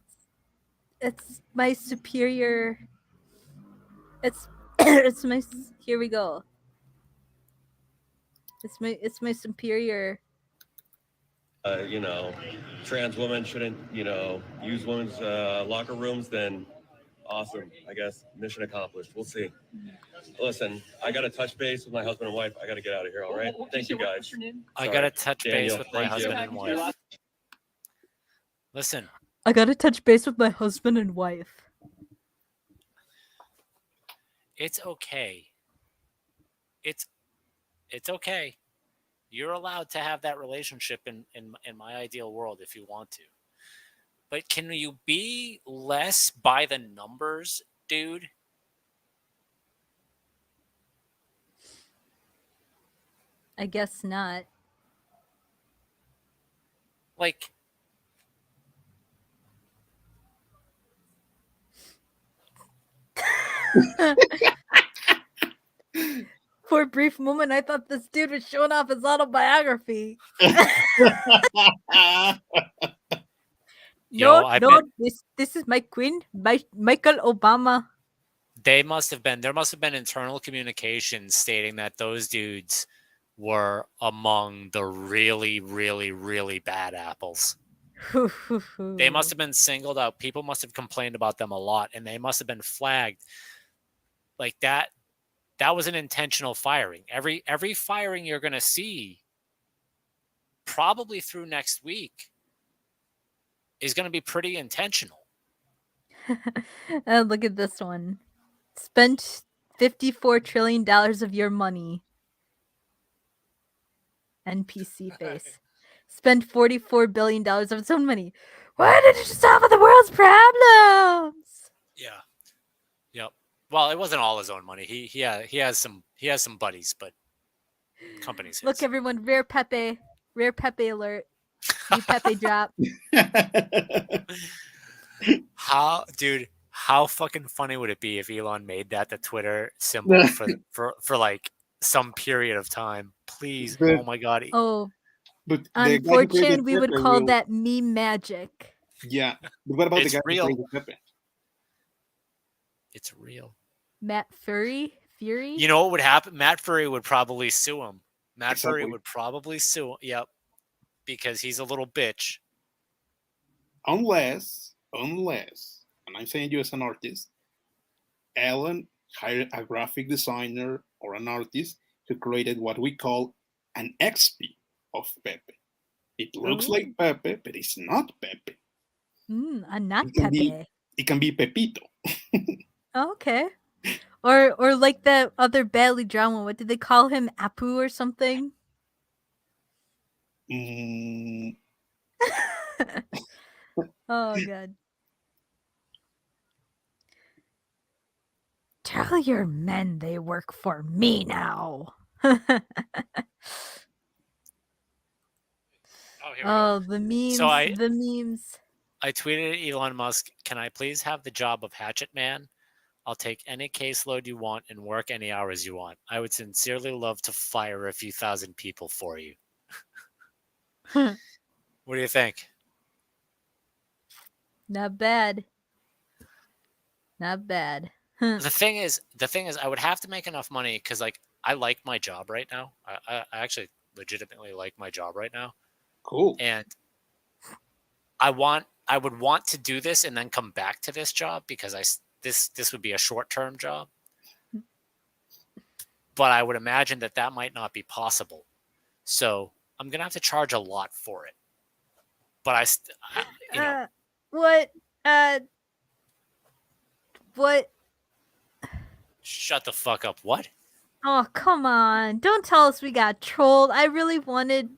S1: It's my superior. It's my. Here we go. It's my superior.
S7: Trans women shouldn't, use women's locker rooms, then awesome. I guess mission accomplished. We'll see. Listen, I got to touch base with my husband and wife. I got to get out of here. All right. Thank you, guys.
S5: I got to touch base
S7: Daniel,
S5: with my husband and wife. Listen.
S1: I got to touch base with my husband and wife.
S5: It's okay. It's okay. You're allowed to have that relationship in my ideal world if you want to. But can you be less by the numbers, dude?
S1: I guess not.
S5: Like,
S1: for a brief moment, I thought this dude was showing off his autobiography. This is my queen, Michael Obama.
S5: There must have been internal communication stating that those dudes were among the really, really, really bad apples. They must have been singled out. People must have complained about them a lot, and they must have been flagged. Like that was an intentional firing. Every firing you're going to see probably through next week is going to be pretty intentional.
S1: Look at this one. Spent $54 trillion of your money. NPC face. Spent $44 billion of its own money. Why did you solve the world's problems?
S5: Yeah. Yep. Well, it wasn't all his own money. He has some buddies, but companies.
S1: Look, everyone, rare Pepe alert. New Pepe drop.
S5: How fucking funny would it be if Elon made that the Twitter symbol for like some period of time? Please. Oh my god.
S1: Oh.
S2: But
S1: on 4chan, we would call that meme magic.
S2: Yeah. But what about the guy who created Pepe?
S5: It's real.
S1: Matt Fury?
S5: You know what would happen? Matt Fury would probably sue him. Fury would probably sue him. Yep. Because he's a little bitch.
S2: Unless, and I'm saying you as an artist, Alan hired a graphic designer or an artist who created what we call an XP of Pepe. It looks like Pepe, but it's not Pepe.
S1: Not Pepe.
S2: It can be Pepito.
S1: Okay. Or like the other badly drawn one. What did they call him? Apu or something? Oh, God. Tell your men they work for me now. The memes.
S5: So
S1: the memes.
S5: I tweeted Elon Musk, can I please have the job of Hatchet Man? I'll take any caseload you want and work any hours you want. I would sincerely love to fire a few thousand people for you. What do you think?
S1: Not bad. Not bad.
S5: The thing is, I would have to make enough money because, like, I like my job right now. I actually legitimately like my job right now.
S2: Cool.
S5: And I would want to do this and then come back to this job because this would be a short-term job. But I would imagine that might not be possible. So I'm gonna have to charge a lot for it. But you know.
S1: What?
S5: Shut the fuck up. What?
S1: Oh, come on. Don't tell us we got trolled. I really wanted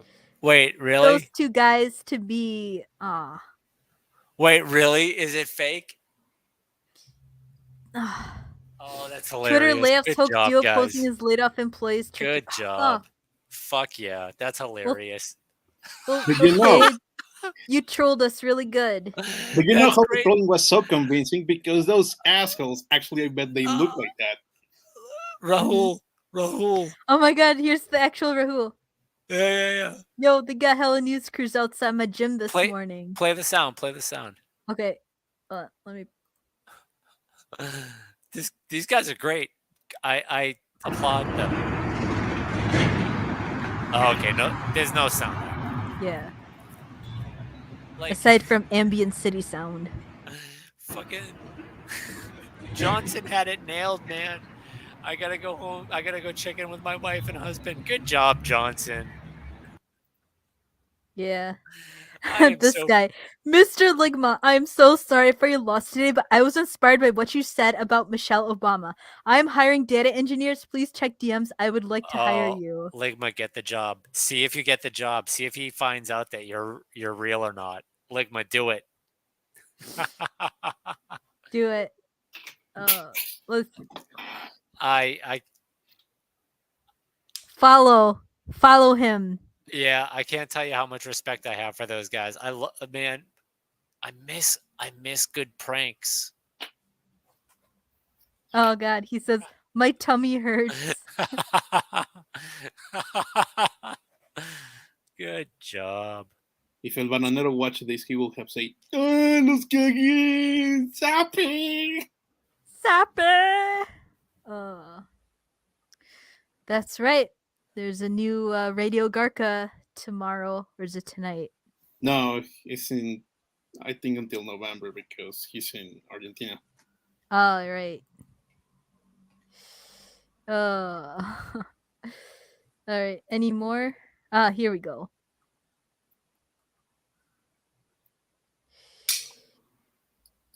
S5: Wait, really?
S1: those two guys to be
S5: Wait, really? Is it fake? Oh, that's hilarious.
S1: Twitter layoffs
S5: Good
S1: Hope
S5: job,
S1: Duo
S5: guys.
S1: posting his laid off employees.
S5: Good job. Fuck yeah. That's hilarious.
S2: Well, you know,
S1: you trolled us really good.
S2: But you know how the trolling was so convincing? Because those assholes, actually, I bet they look like that.
S5: Rahul.
S1: Oh my god, here's the actual Rahul.
S5: Yeah.
S1: Yo, they got hella news crews outside my gym this morning.
S5: Play the sound.
S1: Okay. Let me.
S5: These guys are great. I applaud them. Oh, okay, no, there's no sound.
S1: Yeah.
S5: Like,
S1: aside from ambient city sound.
S5: Fucking Johnson had it nailed, man. I gotta go home. I gotta go check in with my wife and husband. Good job, Johnson.
S1: Yeah. This guy, Mr. Ligma, I'm so sorry for your loss today, but I was inspired by what you said about Michelle Obama. I'm hiring data engineers. Please check DMs. I would like to hire you.
S5: Ligma, get the job. See if you get the job. See if he finds out that you're real or not. Ligma, do it.
S1: Do it. Let's.
S5: I
S1: follow him.
S5: Yeah, I can't tell you how much respect I have for those guys. Man, I miss good pranks.
S1: Oh god, he says my tummy hurts.
S5: Good job.
S2: If El Bananero watched this, he will have said, "Oh, los cagué, Sappy!"
S1: That's right. There's a new Radio Garca tomorrow, or is it tonight?
S2: No, he's in. I think until November because he's in Argentina.
S1: Oh, right. Uh, all right. Any more? Here we go.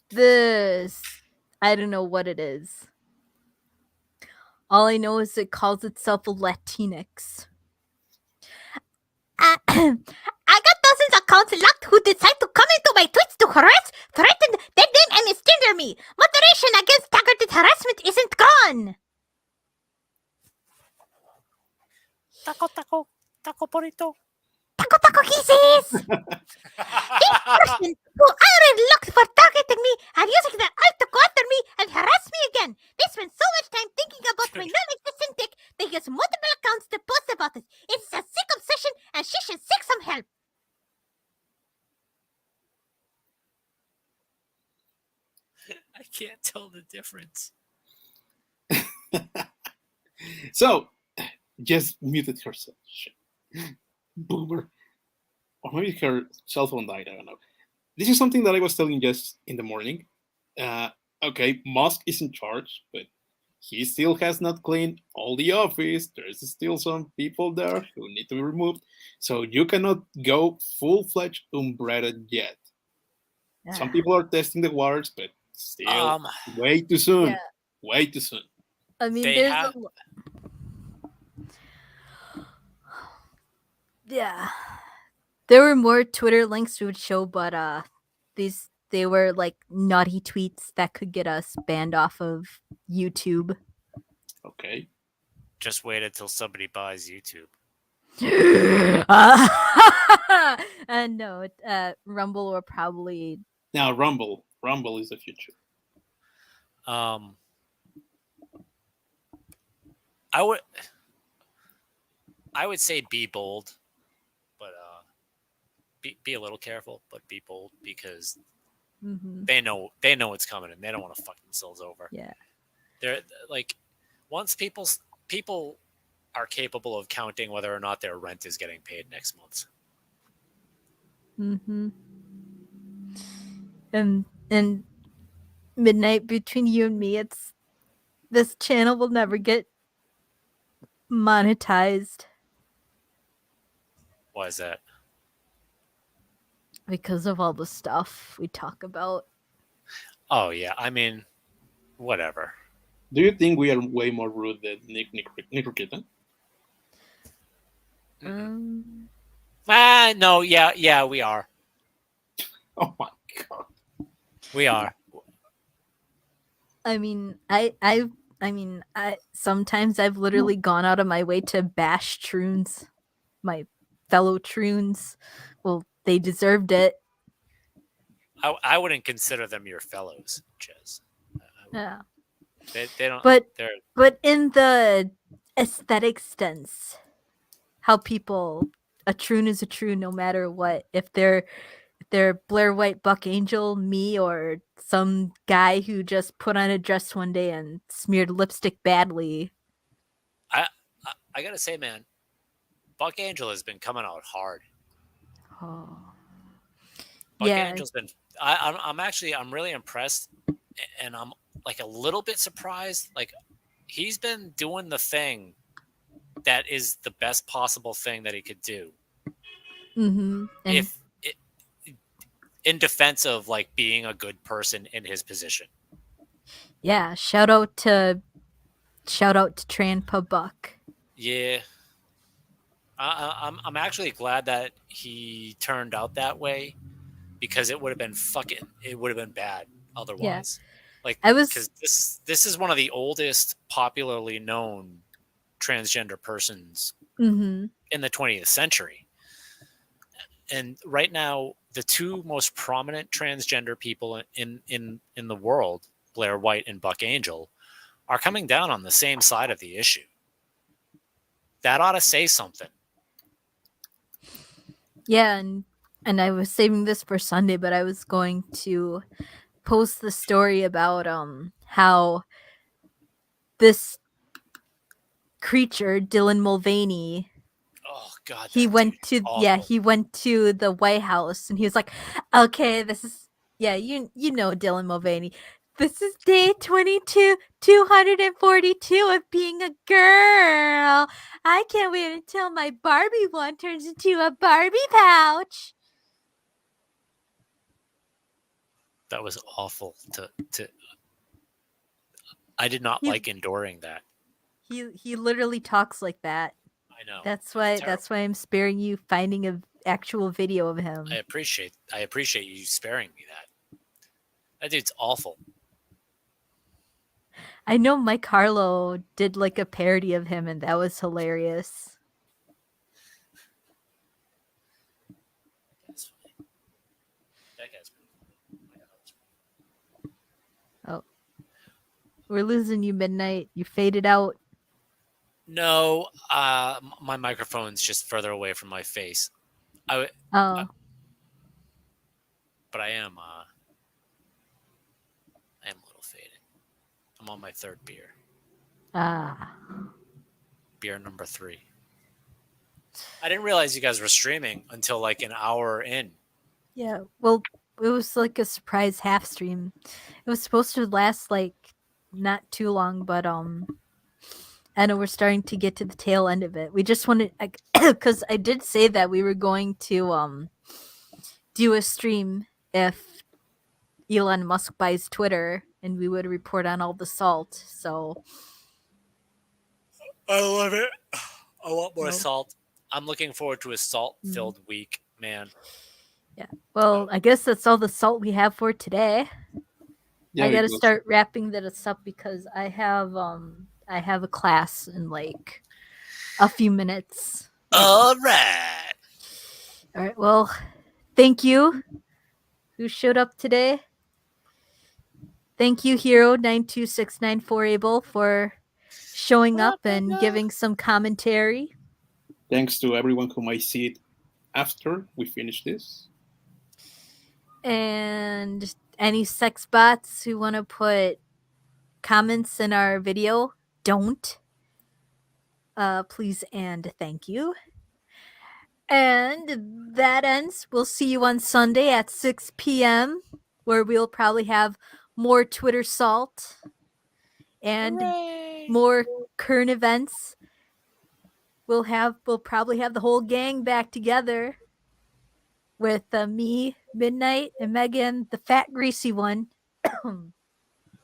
S1: This, I don't know what it is. All I know is it calls itself a Latinx. I got dozens of accounts locked who decide to come into my tweets to harass, threaten, deadname, and misgender me. Moderation against targeted harassment isn't gone.
S5: Taco, taco, taco burrito.
S1: Taco taco kisses! This person who already looked for targeting me and using their art to go after me and harass me again. They spend so much time thinking about my non-existent dick, they use multiple accounts to post about it. It's a sick obsession and she should seek some help.
S5: I can't tell the difference.
S2: So, just muted herself. Shit. Boomer. Or maybe her cell phone died. I don't know. This is something that I was telling just in the morning. Okay, Musk is in charge, but he still has not cleaned all the office. There's still some people there who need to be removed. So you cannot go full-fledged umbrella yet. Some people are testing the waters, but still way too soon.
S1: Yeah.
S2: Way too soon.
S1: I mean,
S5: They
S1: there's
S5: have-
S1: yeah. There were more Twitter links we would show, but they were like naughty tweets that could get us banned off of YouTube.
S2: Okay.
S5: Just wait until somebody buys YouTube.
S1: And no, Rumble will probably.
S2: Now Rumble is the future.
S5: I would say be bold, but be a little careful, but be bold because they know it's coming and they don't want to fuck themselves over.
S1: Yeah.
S5: They're like, once people are capable of counting whether or not their rent is getting paid next month.
S1: And midnight between you and me, it's this channel will never get monetized.
S5: Why is that?
S1: Because of all the stuff we talk about.
S5: Oh yeah, I mean, whatever.
S2: Do you think we are way more rude than Nick Kitten?
S5: No, yeah, we are.
S2: Oh my god.
S5: We are.
S1: I mean, I sometimes I've literally gone out of my way to bash Troons, my fellow Troons. Well, they deserved it.
S5: I wouldn't consider them your fellows, Chaz.
S1: Yeah.
S5: They don't.
S1: But in the aesthetic sense, how people, a Troon is a Troon no matter what. If they're Blair White Buck Angel, me, or some guy who just put on a dress one day and smeared lipstick badly.
S5: I gotta say, man, Buck Angel has been coming out hard.
S1: Oh.
S5: Buck Angel's been. I'm really impressed, and I'm like a little bit surprised. Like, he's been doing the thing that is the best possible thing that he could do. In defense of like being a good person in his position.
S1: Yeah, shout out to Tranpa Buck.
S5: Yeah. I'm actually glad that he turned out that way because it would have been bad otherwise. Yeah. Like, because this is one of the oldest popularly known transgender persons in the 20th century. And right now, the two most prominent transgender people in the world, Blair White and Buck Angel, are coming down on the same side of the issue. That ought to say something.
S1: Yeah, and I was saving this for Sunday, but I was going to post the story about how this creature, Dylan Mulvaney,
S5: God,
S1: he
S5: that
S1: went
S5: dude is
S1: to yeah,
S5: awful.
S1: he went to the White House and he was like, "Okay, this is you know Dylan Mulvaney. This is day 242 of being a girl. I can't wait until my Barbie one turns into a Barbie pouch."
S5: That was awful. To I did not
S1: He
S5: like enduring that.
S1: he literally talks like that.
S5: I know.
S1: That's
S5: It's
S1: why
S5: terrible.
S1: I'm sparing you finding a actual video of
S5: I
S1: him.
S5: appreciate you sparing me that. That dude's awful.
S1: I know Mike Harlow did like a parody of him and that was hilarious.
S5: That's funny. That guy's pretty funny.
S1: Oh. We're losing you, Midnight. You faded out.
S5: No, my microphone's just further away from my face.
S1: Oh.
S5: But I am a little faded. I'm on my third beer. Beer number 3. I didn't realize you guys were streaming until like an hour in.
S1: Yeah. Well, it was like a surprise half stream. It was supposed to last like not too long, but I know we're starting to get to the tail end of it. We just wanted because I did say that we were going to do a stream if Elon Musk buys Twitter and we would report on all the salt. So
S5: I love it. I want more
S1: Nope.
S5: salt. I'm looking forward to a salt-filled week, man.
S1: yeah. Well, I guess that's all the salt we have for today.
S2: Yeah,
S1: I gotta
S2: because
S1: start wrapping this up because I have a class in like a few minutes.
S5: All right.
S1: All right. Well, thank you. Who showed up today? Thank you, Hero 92694 Able, for showing up and giving some commentary.
S2: thanks to everyone who might see it after we finish this.
S1: And any sex bots who want to put comments in our video, don't. Please and thank you. And that ends. We'll see you on Sunday at 6 p.m., where we'll probably have more Twitter salt and more current events. We'll probably have the whole gang back together with me, Midnight, and Megan, the fat greasy one. All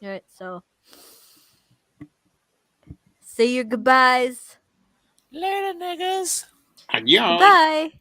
S1: right, so say your goodbyes.
S5: Later, niggas.
S2: Adios.
S1: Goodbye.